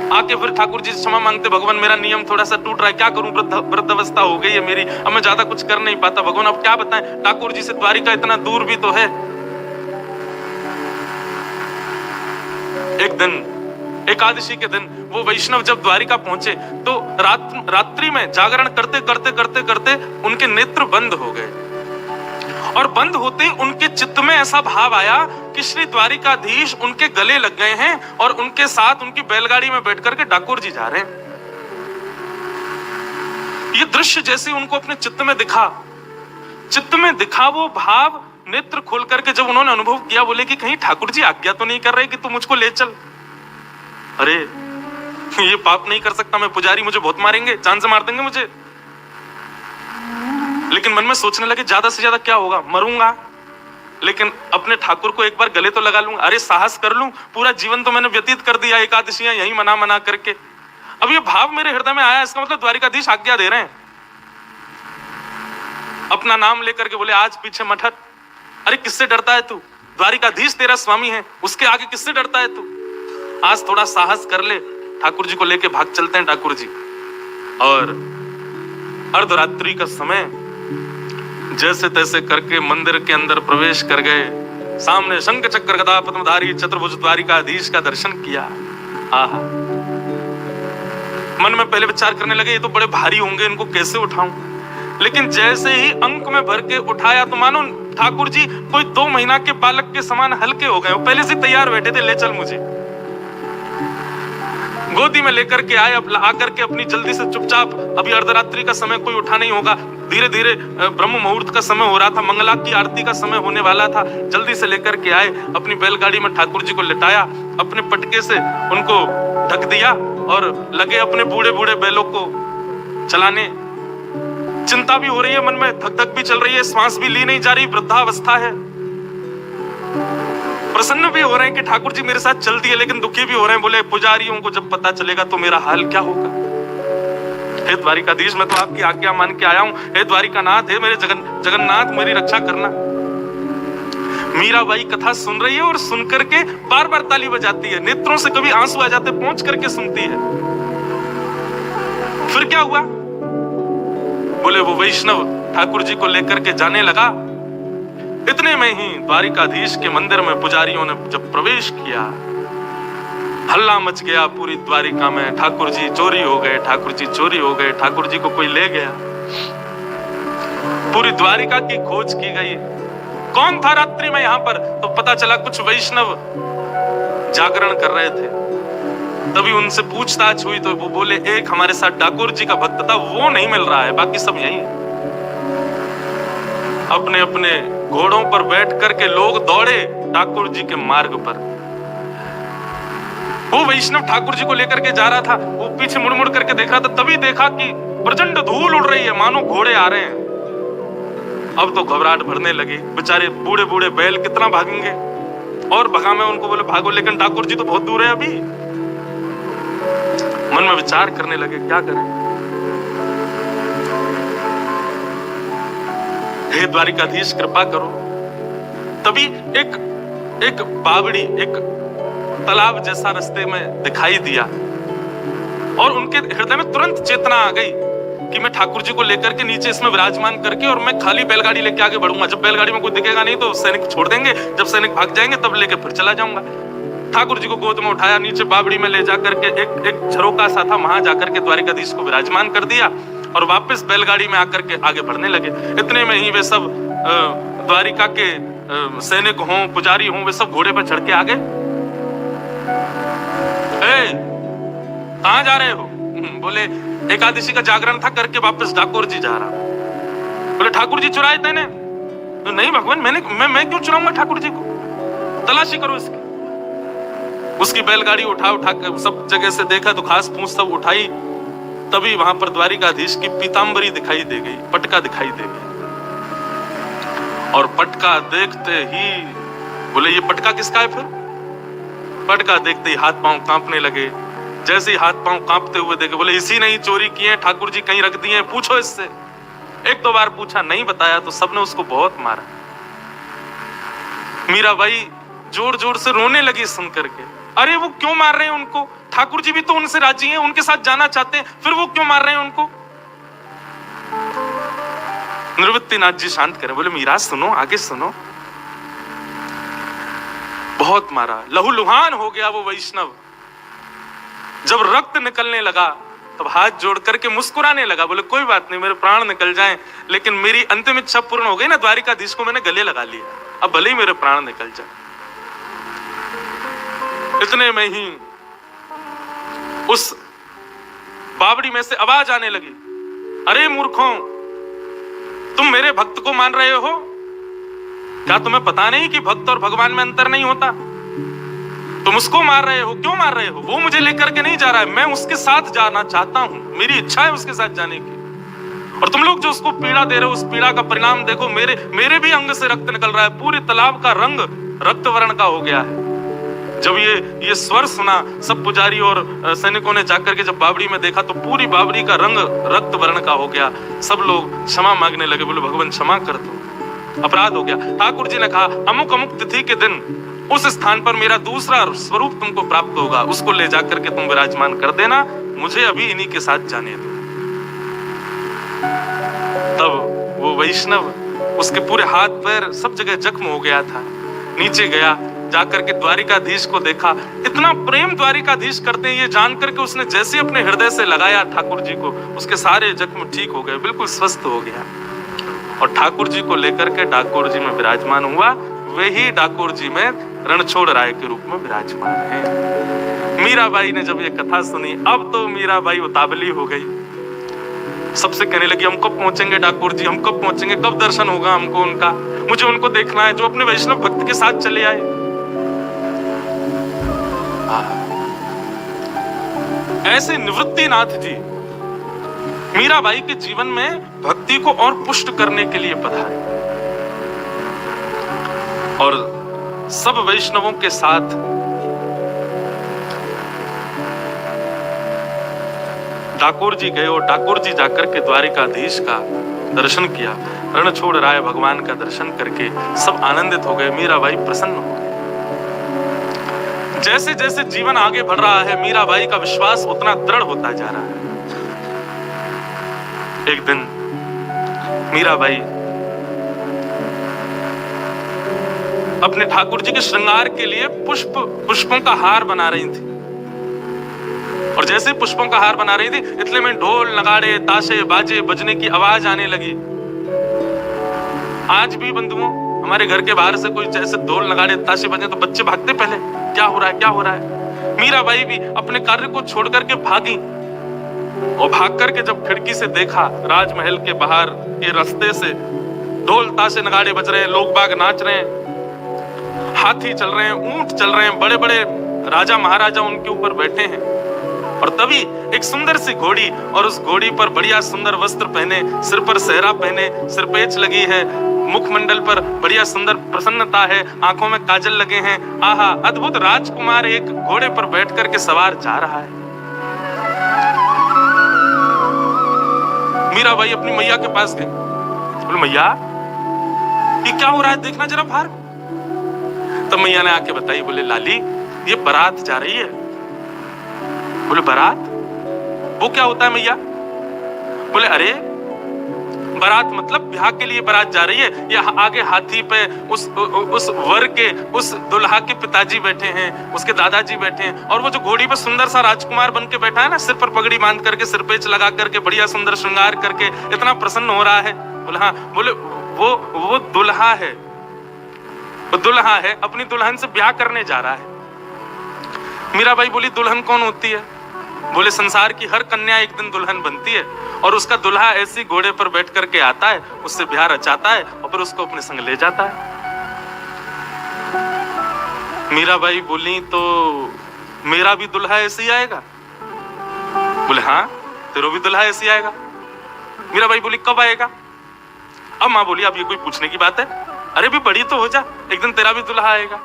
आके फिर ठाकुर जी से क्षमा मांगते, भगवान मेरा नियम थोड़ा सा टूट रहा है, क्या करूं, वृद्धावस्था हो गई है मेरी, अब मैं ज्यादा कुछ कर नहीं पाता, भगवान अब क्या बताएं, ठाकुर जी से द्वारिका इतना दूर भी तो है। एक दिन एकादशी के दिन वो वैष्णव जब द्वारिका पहुंचे तो रात्रि में जागरण करते करते करते करते उनके नेत्र बंद हो गए, और बंद होते ही उनके चित्त में ऐसा भाव आया कि श्री द्वारिकाधीश उनके गले लग गए हैं और उनके साथ उनकी बैलगाड़ी में बैठ करके ठाकुर जी जा रहे हैं। ये दृश्य जैसे उनको अपने चित्त में दिखा चित्त में दिखा वो भाव, नेत्र खोल करके जब उन्होंने अनुभव किया, बोले कि कहीं ठाकुर जी आज्ञा तो नहीं कर रहे कि तू मुझको ले चल। अरे ये पाप नहीं कर सकता मैं, पुजारी मुझे बहुत मारेंगे, जान से मार देंगे मुझे। लेकिन मन में सोचने लगे ज्यादा से ज्यादा क्या होगा, मरूंगा, लेकिन अपने ठाकुर को एक बार गले तो लगा लूंगा। अरे साहस कर लूं, पूरा जीवन तो मैंने व्यतीत कर दिया एकादशियां यही मना मना करके। अब ये भाव मेरे हृदय में आया, इसका मतलब द्वारिकाधीश आज्ञा दे रहे हैं। अपना नाम लेकर के बोले आज पीछे मत हट। अरे किससे डरता है तू, द्वारिकाधीश तेरा स्वामी है, उसके आगे किससे डरता है तू। आज थोड़ा साहस कर ले, ठाकुर जी को लेके भाग चलते हैं ठाकुर जी। और अर्धरात्रि का समय जैसे तैसे करके मंदिर के अंदर प्रवेश कर गए। सामने शंख चक्र गदा पद्मधारी चतुर्भुज द्वारिकाधीश का दर्शन किया। आहा, मन में पहले विचार करने लगे ये तो बड़े भारी होंगे, इनको कैसे उठाऊं। लेकिन जैसे ही अंक में भर के उठाया तो मानो ठाकुर जी कोई 2 महीना के बालक के समान हल्के हो गए। पहले से तैयार बैठे थे, ले चल मुझे। गोदी में लेकर के आए, अब आकर के अपनी जल्दी से चुपचाप, अभी अर्धरात्रि का समय कोई उठा नहीं होगा, धीरे धीरे ब्रह्म मुहूर्त का समय हो रहा था, मंगला की आरती का समय होने वाला था। जल्दी से लेकर के आए, अपनी बैलगाड़ी में ठाकुर जी को लिटाया, अपने पटके से उनको ढक दिया और लगे अपने बूढ़े बूढ़े बैलों को चलाने। चिंता भी हो रही है मन में, धक धक भी चल रही है, श्वास भी ली नहीं जा रही, वृद्धावस्था है। प्रसन्न भी हो रहे हैं कि ठाकुर जी मेरे साथ चल दिए, लेकिन दुखी भी हो रहे हैं। बोले पुजारियों को जब पता चलेगा तो मेरा हाल क्या होगा। हे द्वारिकाधीश, मैं तो आपकी आज्ञा मान के आया हूं। हे द्वारिकानाथ, हे मेरे जगन्नाथ, मेरी रक्षा करना। मीराबाई कथा सुन रही है और सुन करके बार बार ताली बजाती है, नेत्रों से कभी आंसू आ जाते, पहुंच करके सुनती है। फिर क्या हुआ, बोले वो वैष्णव ठाकुर जी को लेकर के जाने लगा। इतने में ही द्वारिकाधीश के मंदिर में पुजारियों ने जब प्रवेश किया, हल्ला मच गया पूरी द्वारिका में। ठाकुर जी चोरी हो गए, ठाकुर जी चोरी हो गए, ठाकुर जी को कोई ले गया। पूरी द्वारिका की खोज की गई, कौन था रात्रि में यहां पर, तो पता चला कुछ वैष्णव जागरण कर रहे थे। तभी उनसे पूछताछ हुई तो वो बोले एक हमारे साथ ठाकुर जी का भक्त था, वो नहीं मिल रहा है, बाकी सब यही है। अपने अपने घोड़ों पर बैठ करके लोग दौड़े ठाकुर जी के मार्ग पर। वो वैष्णव ठाकुर जी को लेकर के जा रहा था, वो पीछे मुड़ मुड़ करके देख रहा था, तभी देखा कि प्रचंड धूल उड़ रही है, मानो घोड़े आ रहे हैं। अब तो घबराहट भरने लगी, बेचारे बूढ़े बूढ़े बैल कितना भागेंगे। और भगा मैं उनको, बोले भागो, लेकिन ठाकुर जी तो बहुत दूर है अभी। मन में विचार करने लगे क्या करें। हे द्वारिकाधीश कृपा करो। तभी एक बावड़ी, एक तालाब जैसा रास्ते में दिखाई दिया और उनके हृदय में तुरंत चेतना आ गई कि मैं ठाकुर जी को लेकर के नीचे इसमें विराजमान करके और मैं खाली बैलगाड़ी लेके आगे बढ़ूंगा। जब बैलगाड़ी में कोई दिखेगा नहीं तो सैनिक छोड़ देंगे, जब सैनिक भाग जाएंगे तब लेके फिर चला जाऊंगा। ठाकुर जी को गोद में उठाया, नीचे बावड़ी में ले जाकर के एक झरोका सा था, वहां जाकर के द्वारिकाधीश को विराजमान कर दिया और वापस बैलगाड़ी में आकर के आगे बढ़ने लगे। इतने में ही वे सब द्वारिका के सैनिक हों, पुजारी हों, वे सब घोड़े पर चढ़ के आ गए। कहां जा रहे हो? बोले एकादशी का जागरण था, करके वापस ठाकुर जी जा रहा। बोले ठाकुर जी चुराए तेने? तो नहीं भगवान, मैं क्यों चुराऊंगा ठाकुर जी को, तलाशी करो इसकी। उसकी बैलगाड़ी उठा कर सब जगह से देखा तो घास फूस सब उठाई। तभी वहां पर द्वारिकाधीश की पीतांबरी दिखाई दे गई, पटका दिखाई दे गई। और पटका देखते ही बोले ये पटका किसका है? फिर पटका देखते ही हाथ पांव कांपने लगे। जैसे ही हाथ पांव कांपते हुए देखे, बोले इसी ने ही चोरी किए, ठाकुर जी कहीं रख दिए, पूछो इससे। एक दो बार पूछा, नहीं बताया तो सबने उसको बहुत मारा। मीराबाई जोर जोर से रोने लगी सुन करके। अरे वो क्यों मार रहे हैं उनको? ठाकुर जी भी तो उनसे राजी हैं, उनके साथ जाना चाहते हैं, फिर वो क्यों मार रहे हैं उनको? निवृत्तिनाथ जी शांत करें, बोले मीरा सुनो, आगे सुनो। बहुत मारा, लहूलुहान हो गया वो वैष्णव। जब रक्त निकलने लगा तब हाथ जोड़ करके मुस्कुराने लगा, बोले कोई बात नहीं, मेरे प्राण निकल जाएं, लेकिन मेरी अंतिम इच्छा पूर्ण हो गई ना, द्वारिकाधीश को मैंने गले लगा लिया, अब भले ही मेरे प्राण निकल जाए। इतने में ही उस बावड़ी में से आवाज आने लगी, अरे मूर्खों, तुम मेरे भक्त को मान रहे हो? क्या तुम्हें पता नहीं कि भक्त और भगवान में अंतर नहीं होता? तुम उसको मार रहे हो, क्यों मार रहे हो? वो मुझे लेकर के नहीं जा रहा है, मैं उसके साथ जाना चाहता हूं, मेरी इच्छा है उसके साथ जाने की। और तुम लोग जो उसको पीड़ा दे रहे हो, उस पीड़ा का परिणाम देखो, मेरे भी अंग से रक्त निकल रहा है, पूरे तालाब का रंग रक्त वर्ण का हो गया है। जब ये स्वर सुना, सब पुजारी और सैनिकों ने जाकर के जब बावड़ी में देखा तो पूरी बावड़ी का रंग रक्त वर्ण का हो गया। सब लोग क्षमा मांगने लगे, बोले भगवान क्षमा कर दो, अपराध हो गया। ठाकुर जी ने कहा अमुक अमुक तिथि के दिन उस स्थान पर मेरा दूसरा स्वरूप तुमको प्राप्त होगा, उसको ले जाकर के तुम विराजमान कर देना, मुझे अभी इन्हीं के साथ जाने दो। तब वो वैष्णव, उसके पूरे हाथ पैर सब जगह जख्म हो गया था, नीचे गया, जाकर के द्वारिकाधीश को देखा। इतना प्रेम द्वारिकाधीश करते हैं ये जानकर के उसने जैसे अपने हृदय से लगाया ठाकुर जी को, उसके सारे जख्म ठीक हो गए, बिल्कुल स्वस्थ हो गया। और ठाकुर जी को लेकर के डाकोर जी में विराजमान हुआ। वही डाकोर जी में रणछोड़ राय के रूप में विराजमान है। मीराबाई ने जब ये कथा सुनी, अब तो मीराबाई उतावली हो गई, सबसे कहने लगी हम कब पहुंचेंगे डाकोर जी, हम कब पहुंचेंगे, कब दर्शन होगा हमको उनका, मुझे उनको देखना है जो अपने वैष्णव भक्त के साथ चले आए। ऐसे निवृत्तिनाथ जी मीराबाई के जीवन में भक्ति को और पुष्ट करने के लिए पधारे और सब वैष्णवों के साथ डाकोर जी गए और डाकोर जी जाकर के द्वारिकाधीश का दर्शन किया। रणछोड़ राय भगवान का दर्शन करके सब आनंदित हो गए, मीराबाई प्रसन्न हो गए। जैसे जैसे जीवन आगे बढ़ रहा है, मीराबाई का विश्वास उतना दृढ़ होता जा रहा है। एक दिन मीराबाई अपने ठाकुर जी के श्रृंगार के लिए पुष्पों का हार बना रही थी। और जैसे पुष्पों का हार बना रही थी, इतने में ढोल नगाड़े ताशे बाजे बजने की आवाज आने लगी। आज भी बंधुओं, हमारे घर के बाहर से कोई जैसे ढोल नगाड़े ताशे बजे तो बच्चे भागते पहले, क्या हो रहा है, क्या हो रहा है। मीराबाई भी अपने कार्य को छोड़ करके भागी और भाग करके जब खिड़की से देखा, राजमहल के बाहर के रास्ते से ढोल ताशे नगाड़े बज रहे हैं, लोग बाग नाच रहे हैं, हाथी चल रहे हैं, ऊंट चल रहे हैं, बड़े बड़े राजा महाराजा उनके ऊपर बैठे हैं। और तभी एक सुंदर सी घोड़ी, और उस घोड़ी पर बढ़िया सुंदर वस्त्र पहने, सिर पर सेहरा पहने, सिरपेच लगी है, मुखमंडल पर बढ़िया सुंदर प्रसन्नता है, आंखों में काजल लगे हैं, आहा अद्भुत राजकुमार एक घोड़े पर बैठ करके सवार जा रहा है। मीराबाई अपनी मैया के पास गई, बोले मैया ये क्या हो रहा है, देखना जरा बाहर। तब मैया ने आके बताई, बोले लाली ये बारात जा रही है। बोले बारात, वो क्या होता है मैया? बोले अरे बारात मतलब ब्याह के लिए बारात जा रही है। ये आगे हाथी पे उस वर के उस दुल्हा के पिताजी बैठे हैं, उसके दादाजी बैठे हैं, और वो जो घोड़ी पे सुंदर सा राजकुमार बन के बैठा है ना, सिर पर पगड़ी बांध करके, सिरपेच लगा करके, बढ़िया सुंदर श्रृंगार करके, इतना प्रसन्न हो रहा है। बोले हाँ। बोले वो दुल्हा है, वो दुल्हा है, अपनी दुल्हन से ब्याह करने जा रहा है। मीराबाई बोली दुल्हन कौन होती है? बोले संसार की हर कन्या एक दिन दुल्हन बनती है, और उसका दुल्हा ऐसी घोड़े पर बैठ करके आता है, उससे ब्याह रचाता है और फिर उसको अपने संग ले जाता है। मीराबाई बोली तो मेरा भी दुल्हा ऐसे ही आएगा? बोले हाँ तेरा भी दुल्हा ऐसे ही आएगा। मीराबाई बोली कब आएगा? अब माँ बोली अब ये कोई पूछने की बात है, अरे भी बड़ी तो हो जा, एक दिन तेरा भी दुल्हा आएगा।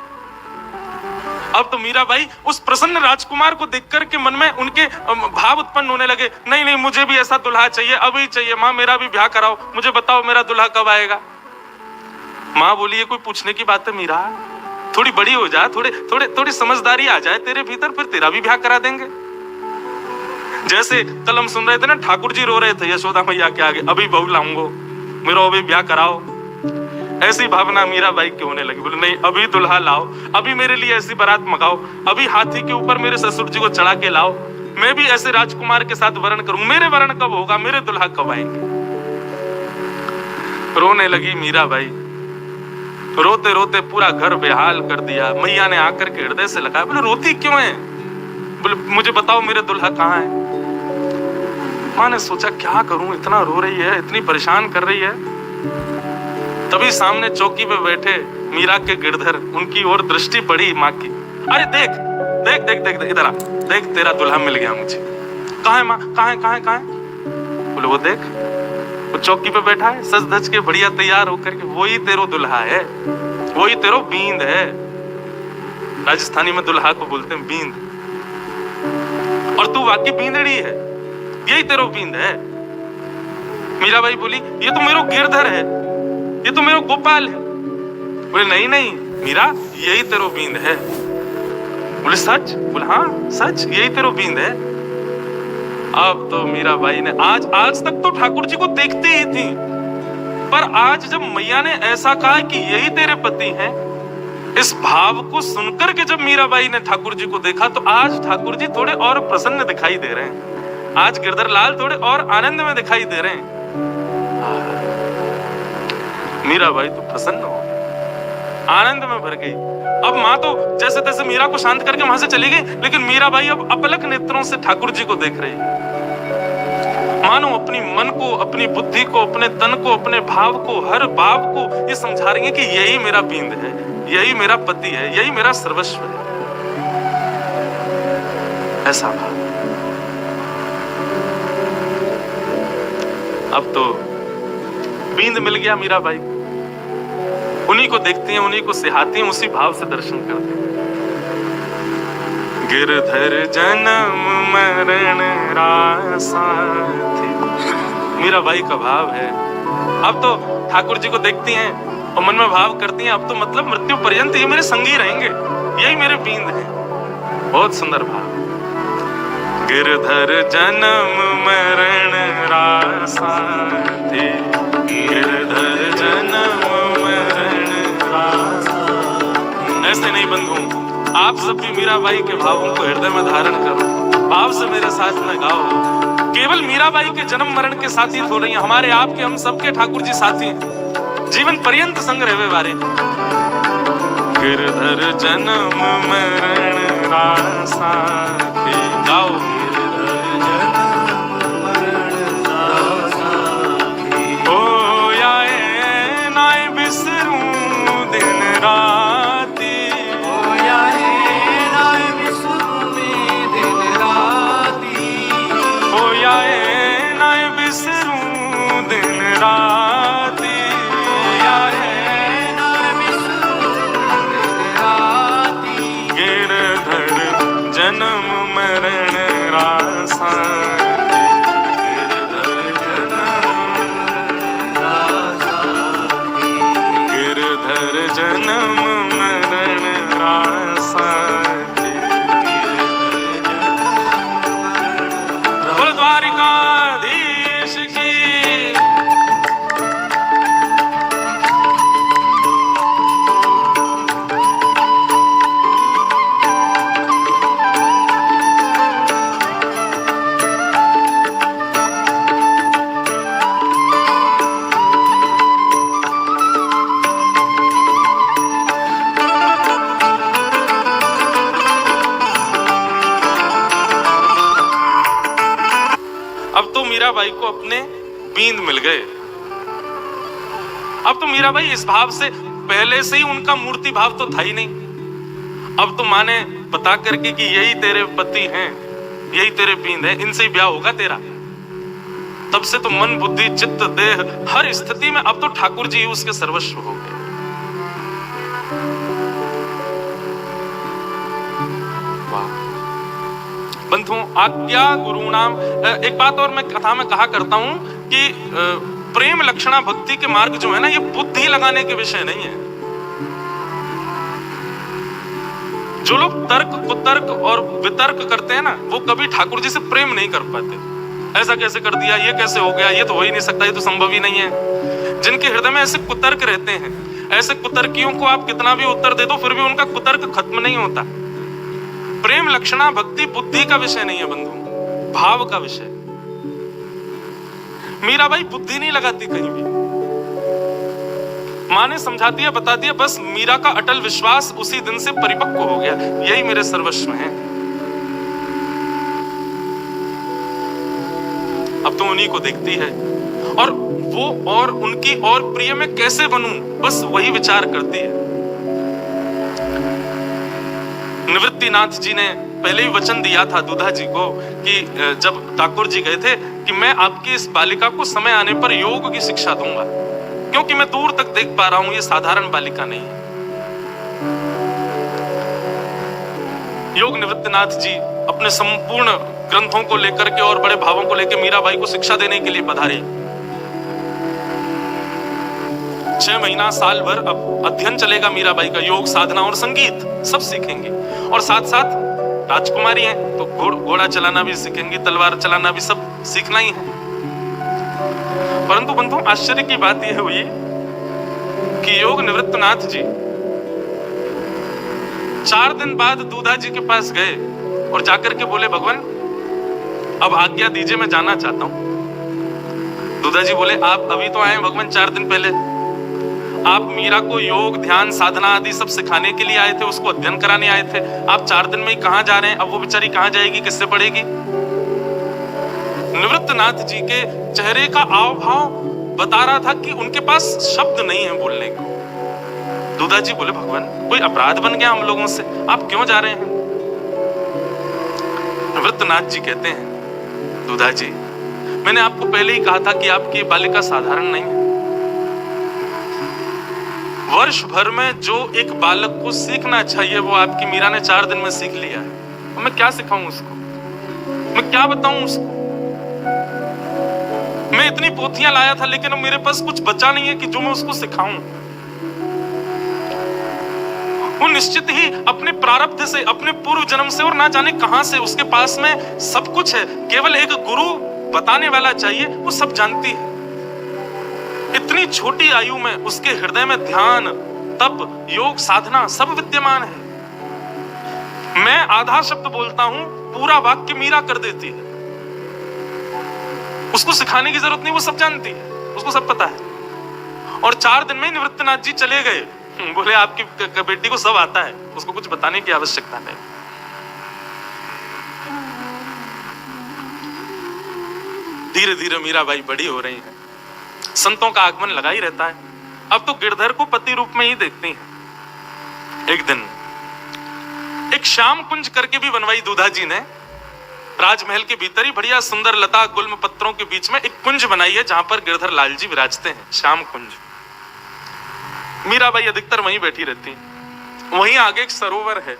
अब तो मीराबाई उस प्रसन्न राजकुमार को देखकर के मन में उनके भाव उत्पन्न होने लगे, नहीं नहीं मुझे भी ऐसा दुल्हा चाहिए, अभी चाहिए, माँ मेरा भी ब्याह कराओ, मुझे बताओ मेरा दुल्हा कब आएगा। माँ बोली ये कोई पूछने की बात है मीरा, थोड़ी बड़ी हो जा, थोड़ी समझदारी आ जाए तेरे भीतर, फिर तेरा भी ब्याह करा देंगे। जैसे कल हम सुन रहे थे ना, ठाकुर जी रो रहे थे यशोदा मैया के आगे, अभी बहू लाऊंगो, मेरा अभी ब्याह कराओ, ऐसी भावना मीराबाई की होने लगी। बोले नहीं अभी दुल्हा लाओ, अभी मेरे लिए ऐसी बारात मंगाओ, अभी हाथी के ऊपर मेरे ससुर जी को चढ़ा के लाओ, मैं भी ऐसे राजकुमार के साथ वरण करूं, मेरे वरण कब होगा, मेरे दुल्हा कब आएंगे। रोने लगी मीराबाई, रोते रोते पूरा घर बेहाल कर दिया। मैया ने आकर के हृदय से लगाया, बोले रोती क्यों है? बोले मुझे बताओ मेरे दुल्हा कहाँ है। माँ ने सोचा क्या करूं, इतना रो रही है, इतनी परेशान कर रही है, तभी सामने चौकी पे बैठे मीरा के गिरधर, उनकी ओर दृष्टि पड़ी माँ की। अरे देख देख देख देख इधर आ, देख तेरा दुल्हा मिल गया मुझे। कहाँ है माँ, कहाँ है कहाँ है कहाँ है? बोले वो देख, वो चौकी पे बैठा है सज धज के बढ़िया तैयार होकर के, वही तेरो दुल्हा है, वही तेरो बींद है। राजस्थानी में दुल्हा को बोलते हैं बींद, और तू वाकई बींदड़ी है, यही तेरो बींद है। मीराबाई बोली ये तो मेरो गिरधर है, ये तो मेरो गोपाल है। बोले नहीं नहीं मीरा, यही तेरो बींद है। बोले सच? बोले हाँ सच, यही तेरो बींद है। अब तो मीराबाई ने आज तक तो ठाकुर जी को देखती ही थी, पर आज जब मैया ने ऐसा कहा कि यही तेरे पति हैं, इस भाव को सुनकर के जब मीराबाई ने ठाकुर जी को देखा, तो आज ठाकुर जी थोड़े और प्रसन्न दिखाई दे रहे हैं। आज गिरधर लाल थोड़े और आनंद में दिखाई दे रहे हैं। मीराबाई तो प्रसन्न हो, आनंद में भर गई। अब माँ तो जैसे तैसे मीरा को शांत करके वहां से चली गई, लेकिन मीराबाई अब अपलक नेत्रों से ठाकुर जी को देख रही। मानो अपनी मन को, अपनी बुद्धि को, अपने तन को, अपने भाव को, हर भाव को ये समझा रही है कि यही मेरा बींद है, यही मेरा पति है, यही मेरा सर्वस्व है। ऐसा भाव। अब तो बींद मिल गया मीराबाई, उन्हीं को देखती हैं, उन्हीं को सिहाती हैं, उसी भाव से दर्शन करते हैं। गिरधर जन्म मरण रासा थी, मीराबाई का भाव है। अब तो ठाकुर जी को देखती हैं और मन में भाव करती हैं, अब तो मतलब मृत्यु पर्यंत ये मेरे संगी रहेंगे, यही मेरे बींद हैं। बहुत सुंदर भाव। गिरधर जन्म मरण रासा थे, गिरधर जन्म मरण रासा। ऐसे नहीं बंधु, आप सब भी मीराबाई के भावों को हृदय में धारण करो, भाव से मेरे साथ में गाओ। केवल मीराबाई के जन्म मरण के साथी हो रही हैं, हमारे आपके हम सबके ठाकुर जी साथी हैं, जीवन पर्यंत संग रहे बारे। गिरधर जन्म मरण रासा थे, गाओ। गिरधर जन्म मरण रासा थे, ओ याए नाय बिसरूं दिन राती, ओ याए नाय बिसरूं दिन राती, ओ याए नाय बिसरूं दिन राती, जन्म मरण रासा, गिरधर जन्म मरण रासा। बोल द्वारिकाधीश की। अब तो मीराबाई को अपने बींद मिल गए। अब तो मीराबाई इस भाव से, पहले से ही उनका मूर्ति भाव तो था ही नहीं। अब तो माँ ने बता करके कि यही तेरे पति हैं, यही तेरे बींद हैं, इनसे ही ब्याह होगा तेरा। तब से तो मन बुद्धि चित्त देह हर स्थिति में अब तो ठाकुर जी उसके सर्वस्व हो गए। बंधुओं, आज्ञा गुरुणाम। एक बात और मैं कथा में कहा करता हूं कि प्रेम लक्षणा भक्ति के मार्ग जो है ना, ये बुद्धि लगाने के विषय नहीं है। जो लोग तर्क कुतर्क और वितर्क करते हैं ना, वो कभी ठाकुर जी से प्रेम नहीं कर पाते। ऐसा कैसे कर दिया, ये कैसे हो गया, ये तो हो ही नहीं सकता, ये तो संभव ही नहीं है। जिनके हृदय में ऐसे कुतर्क रहते हैं, ऐसे कुतर्कियों को आप कितना भी उत्तर दे दो, फिर भी उनका कुतर्क खत्म नहीं होता। प्रेम लक्षणा भक्ति बुद्धि का विषय नहीं है बंधु, भाव का विषय। मीराबाई बुद्धि नहीं लगाती कहीं भी, माँ ने समझा दिया, बता दिया, बस मीरा का अटल विश्वास उसी दिन से परिपक्व हो गया, यही मेरे सर्वस्व हैं। अब तो उन्हीं को देखती है और वो और उनकी और प्रिय मैं कैसे बनूं, बस वही विचार करती है। निवृत्तिनाथ जी ने पहले ही वचन दिया था दूधा जी को कि जब ठाकुर जी गए थे कि मैं आपकी इस बालिका को समय आने पर योग की शिक्षा दूंगा, क्योंकि मैं दूर तक देख पा रहा हूं ये साधारण बालिका नहीं है। योग निवृत्तिनाथ जी अपने संपूर्ण ग्रंथों को लेकर के और बड़े भावों को लेकर मीराबाई को शिक्षा देने के लिए पधारे। 6 महीना साल भर अब अध्ययन चलेगा मीराबाई का, योग साधना और संगीत सब सीखेंगे, और साथ साथ राजकुमारी हैं तो घोड़ा चलाना भी सीखेंगी, तलवार चलाना भी सब सीखना ही है। परंतु बंधु आश्चर्य की बात यह हुई कि योग निवृत्तनाथ जी 4 दिन बाद दूधा जी के पास गए और जाकर के बोले, भगवान अब आज्ञा दीजिए, मैं जाना चाहता हूं। दूधा जी बोले, आप अभी तो आए भगवान, 4 दिन पहले आप मीरा को योग ध्यान साधना आदि सब सिखाने के लिए आए थे, उसको अध्ययन कराने आए थे। आप 4 दिन में ही कहां जा रहे हैं? अब वो बेचारी कहां जाएगी, किससे पढ़ेगी? निवृत्तनाथ जी के चेहरे का आव भाव बता रहा था कि उनके पास शब्द नहीं है बोलने को। दूधा जी बोले, भगवान कोई अपराध बन गया हम लोगों से, आप क्यों जा रहे हैं? निवृत्तनाथ जी कहते हैं, दूधा जी मैंने आपको पहले ही कहा था कि आपकी बालिका साधारण नहीं है। वर्ष भर में जो एक बालक को सीखना चाहिए वो आपकी मीरा ने 4 दिन में सीख लिया है। तो मैं क्या सिखाऊं उसको, मैं क्या बताऊं उसको? मैं इतनी पोथियां लाया था लेकिन मेरे पास कुछ बचा नहीं है कि जो मैं उसको सिखाऊं। वो निश्चित ही अपने प्रारब्ध से, अपने पूर्व जन्म से और ना जाने कहां से उसके पास में सब कुछ है, केवल एक गुरु बताने वाला चाहिए, वो सब जानती है। इतनी छोटी आयु में उसके हृदय में ध्यान, तप, योग, साधना सब विद्यमान है। मैं आधा शब्द बोलता हूं, पूरा वाक्य मीरा कर देती है। उसको सिखाने की जरूरत नहीं, वो सब जानती है, उसको सब पता है। और 4 दिन में निवृत्तनाथ जी चले गए। बोले आपकी बेटी को सब आता है, उसको कुछ बताने की आवश्यकता नहीं। धीरे धीरे मीराबाई बड़ी हो रही है, संतों का आगमन लगा ही रहता है। अब तो गिरधर को पति रूप में ही देखती हैं। एक दिन एक श्याम कुंज करके भी बनवाई दूधा जी ने, राजमहल के भीतर ही बढ़िया सुंदर लता गुल्म पत्रों के बीच में एक कुंज बनाई है जहां पर गिरधर लाल जी विराजते हैं, श्याम कुंज। मीराबाई अधिकतर वहीं बैठी रहती, वहीं आगे एक सरोवर है।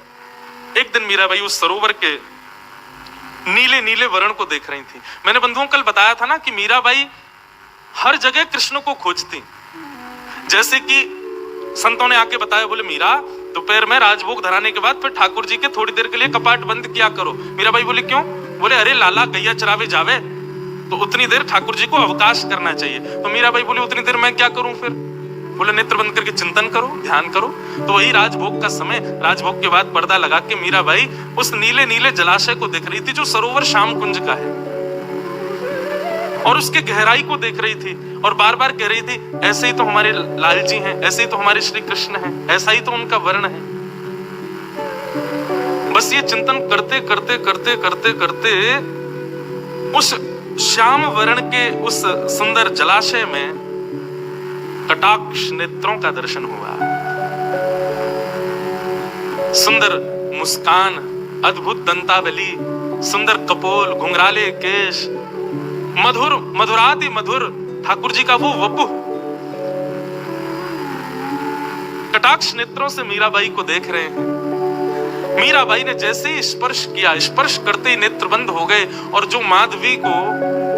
एक दिन मीराबाई उस सरोवर के नीले नीले वर्ण को देख रही थी। मैंने बंधुओं कल बताया था ना कि मीराबाई हर जगह कृष्ण को खोजती। जैसे कि संतों ने आके बताया, बोले मीरा दोपहर में राजभोग धराने के बाद फिर ठाकुर जी के थोड़ी देर के लिए कपाट बंद किया करो। मीराबाई बोली क्यों? बोले अरे लाला गैया चरावे जावे तो उतनी देर ठाकुर जी को अवकाश करना चाहिए। तो मीराबाई बोली उतनी देर मैं क्या करूं फिर? बोले नेत्र बंद करके चिंतन करो, ध्यान करो। तो वही राजभोग का समय, राजभोग के बाद पर्दा लगा के मीराबाई उस नीले नीले जलाशय को देख रही थी जो सरोवर श्याम कुंज का है, और उसके गहराई को देख रही थी और बार बार कह रही थी ऐसे ही तो हमारे लाल जी हैं, ऐसे ही तो हमारे श्री कृष्ण हैं, ऐसा ही तो उनका वर्ण है। बस ये चिंतन करते करते करते करते करते उस श्याम वर्ण के उस सुंदर जलाशय में कटाक्ष नेत्रों का दर्शन हुआ। सुंदर मुस्कान, अद्भुत दंतावली, सुंदर कपोल, घुंघराले केश, मधुर मधुराति मधुर ठाकुर जी का वो वपुः। कटाक्ष नेत्रों से मीराबाई को देख रहे हैं। मीराबाई ने जैसे ही स्पर्श किया, स्पर्श करते ही नेत्र बंद हो गए, और जो माधवी को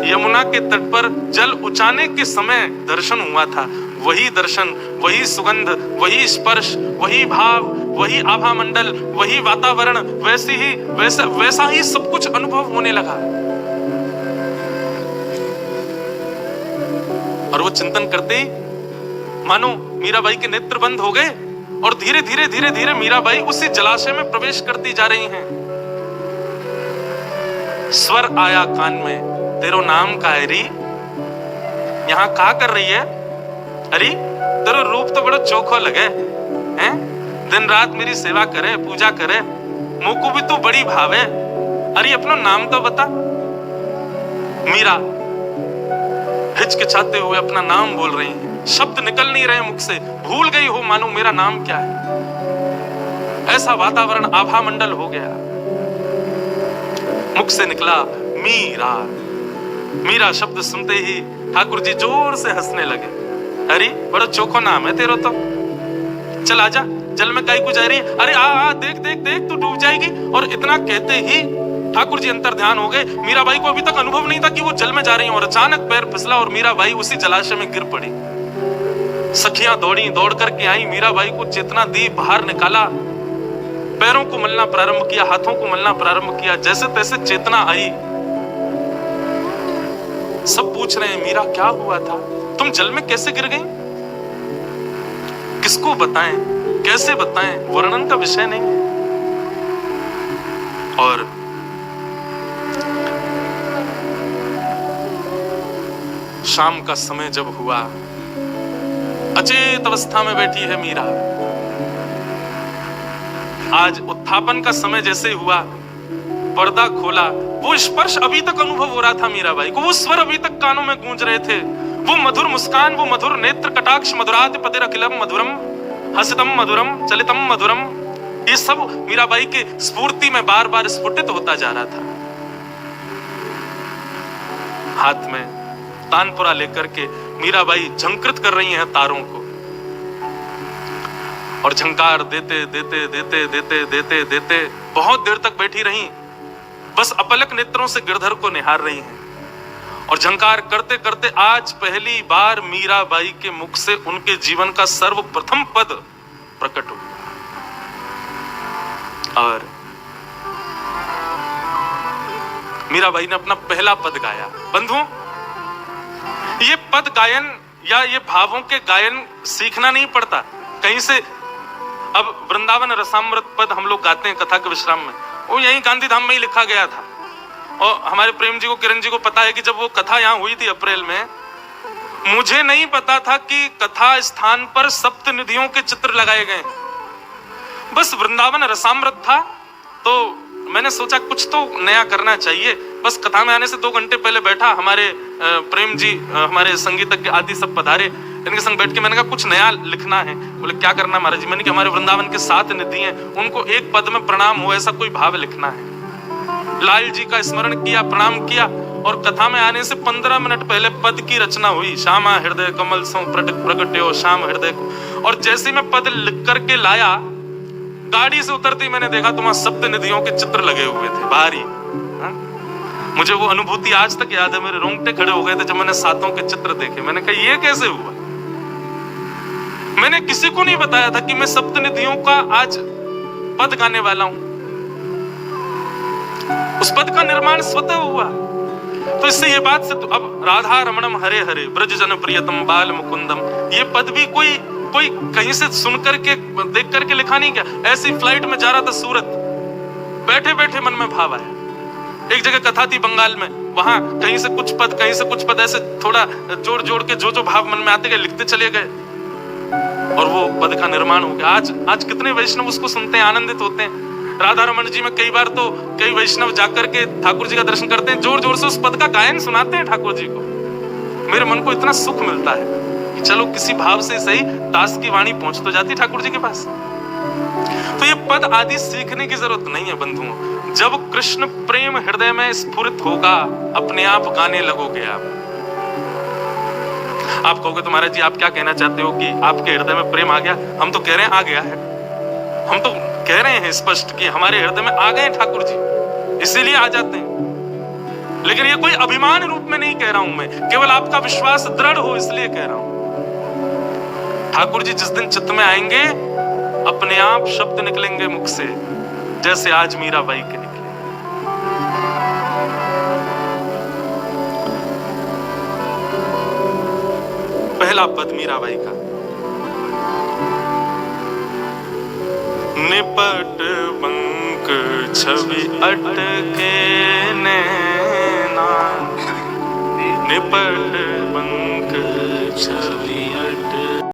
यमुना के तट पर जल उचाने के समय दर्शन हुआ था, वही दर्शन, वही सुगंध, वही स्पर्श, वही भाव, वही आभा मंडल, वही वातावरण, वैसा ही सब कुछ अनुभव होने लगा। और वो चिंतन करते ही मानो मीराबाई के नेत्र बंद हो गए, और धीरे धीरे धीरे धीरे मीराबाई उसी जलाशय में प्रवेश करती जा रही हैं। स्वर आया कान में, तेरो नाम का है री, यहाँ क्या कर रही है? अरे तेरा रूप तो बड़ा चोखो लगे हैं, दिन रात मेरी सेवा करे, पूजा करे, मुझको भी तू बड़ी भाव है। अरे अपना नाम तो बता। मीरा हिचकिचाते हुए अपना नाम बोल रही हैं, शब्द निकल नहीं रहे मुख से, भूल गई हो मानो मेरा नाम क्या है। ऐसा वातावरण आभा मंडल हो गया। मुख से निकला मीरा। मीरा शब्द सुनते ही ठाकुर जी जोर से हंसने लगे। अरे बड़ा चोखो नाम है तेरा तो, चल आजा, जल में गाय गुजारी, अरे आ देख देख देख तू डूब जाएगी। और इतना कहते ही ठाकुर जी अंतर ध्यान हो गए। मीराबाई को अभी तक अनुभव नहीं था कि वो जल में जा रही हैं, और अचानक पैर फिसला और मीराबाई उसी जलाशय में गिर पड़ी। सखियां दौड़ी, दौड़ करके आई, मीराबाई को चेतना दी, बाहर निकाला, पैरों को मलना प्रारंभ किया, हाथों को मलना प्रारंभ किया, जैसे तैसे चेतना आई। सब पूछ रहे हैं मीरा क्या हुआ था, तुम जल में कैसे गिर गई? किसको बताएं, कैसे बताएं, वर्णन का विषय नहीं है। और शाम का समय जब हुआ, अचेत अवस्था में बैठी है मीरा। आज उत्थापन का समय जैसे हुआ, पर्दा खोला, वो स्पर्श अभी तक अनुभव हो रहा था मीराबाई को, वो स्वर अभी तक कानों में गूंज रहे थे, वो मधुर मुस्कान, वो मधुर नेत्र कटाक्ष, मधुराति पतिर अखिलम मधुरम, हसितम मधुरम, चलितम मधुरम, ये सब मीराबाई के स्फूर्ति में बार बार स्फुटित होता जा रहा था। हाथ में तानपुरा लेकर के मीराबाई झंकृत कर रही हैं तारों को, और झंकार देते देते देते देते देते देते बहुत देर तक बैठी रही, बस अपलक नेत्रों से गिरधर को निहार रही हैं। और झंकार करते करते आज पहली बार मीराबाई के मुख से उनके जीवन का सर्वप्रथम पद प्रकट हुआ। और मीराबाई ने अपना पहला पद गाया। बंधुओं, ये पद गायन या ये भावों के गायन सीखना नहीं पड़ता कहीं से। अब वृंदावन रसामृत पद हम लोग गाते हैं कथा के विश्राम में, वो यहीं गांधीधाम में ही लिखा गया था। और हमारे प्रेम जी को, किरण जी को पता है कि जब वो कथा यहाँ हुई थी अप्रैल में, मुझे नहीं पता था कि कथा स्थान पर सप्तनिधियों के चित्र लगाए गए। बस वृंदावन रसामृत था, तो मैंने सोचा कुछ तो नया करना चाहिए। बस कथा में आने से 2 घंटे पहले बैठा, हमारे प्रेम जी, हमारे संगीतज्ञ आदि सब पधारे, इनके संग बैठ के मैंने कहा कुछ नया लिखना है। बोले क्या करना महाराज जी? मैंने कहा हमारे वृंदावन के 7 निधि हैं, उनको एक पद में प्रणाम हो ऐसा कोई भाव लिखना है। लाल जी का स्मरण किया, प्रणाम किया, और कथा में आने से 15 मिनट पहले पद की रचना हुई। श्यामा हृदय कमल सो प्रकट्यो श्याम हृदय को। और जैसे मैं पद लिख करके लाया, गाड़ी से उतरती मैंने देखा तो वहां सप्त निधियों के चित्र लगे हुए थे बाहरी। मुझे वो अनुभूति आज तक याद है, मेरे रोंगटे खड़े हो गए थे जब मैंने 7 के चित्र देखे। मैंने कहा ये कैसे हुआ? मैंने किसी को नहीं बताया था कि मैं सप्तनिधियों का आज पद गाने वाला हूं। उस पद का निर्माण स्वतः हुआ। तो इससे ये बात से, तो अब राधा रमणम हरे हरे ब्रज जन प्रियतम बाल मुकुंदम, ये पद भी कोई कहीं से सुन करके देख करके लिखा नहीं क्या। ऐसी फ्लाइट में जा रहा था सूरत, बैठे बैठे मन में भाव आया। एक जगह कथा थी बंगाल में, वहां कहीं से कुछ पद, कहीं से कुछ पद, ऐसे थोड़ा जोड़ जोड़ के जो भाव मन में आते गए लिखते चले गए, और वो पद का निर्माण हो गया। आज कितने वैष्णव उसको सुनते हैं, आनंदित होते हैं। राधा रमन जी में कई बार तो कई वैष्णव जाकर के ठाकुर जी का दर्शन करते हैं, जोर जोर से उस पद का गायन सुनाते हैं ठाकुर जी को। मेरे मन को इतना सुख मिलता है कि चलो किसी भाव से सही दास की वाणी पहुंच तो जाती ठाकुर जी के पास। तो ये पद आदि सीखने की जरूरत नहीं है बंधुओं। जब कृष्ण प्रेम हृदय में स्फुरित होगा, अपने आप गाने लगोगे आप कहोगे तो महाराज जी आप क्या कहना चाहते हो कि आपके हृदय में प्रेम आ गया? हम तो कह रहे हैं आ गया है, हम तो कह रहे हैं स्पष्ट कि हमारे हृदय में आ गए ठाकुर जी, इसीलिए आ जाते हैं। लेकिन ये कोई अभिमान रूप में नहीं कह रहा हूं मैं, केवल आपका विश्वास दृढ़ हो इसलिए कह रहा हूं। ठाकुर जी जिस दिन चित्त में आएंगे, अपने आप शब्द निकलेंगे मुख से, जैसे आज मीराबाई के निकले। पहला पद मीराबाई का, निपट बंक छवि अटके नैना, निपट बंक छवि अटके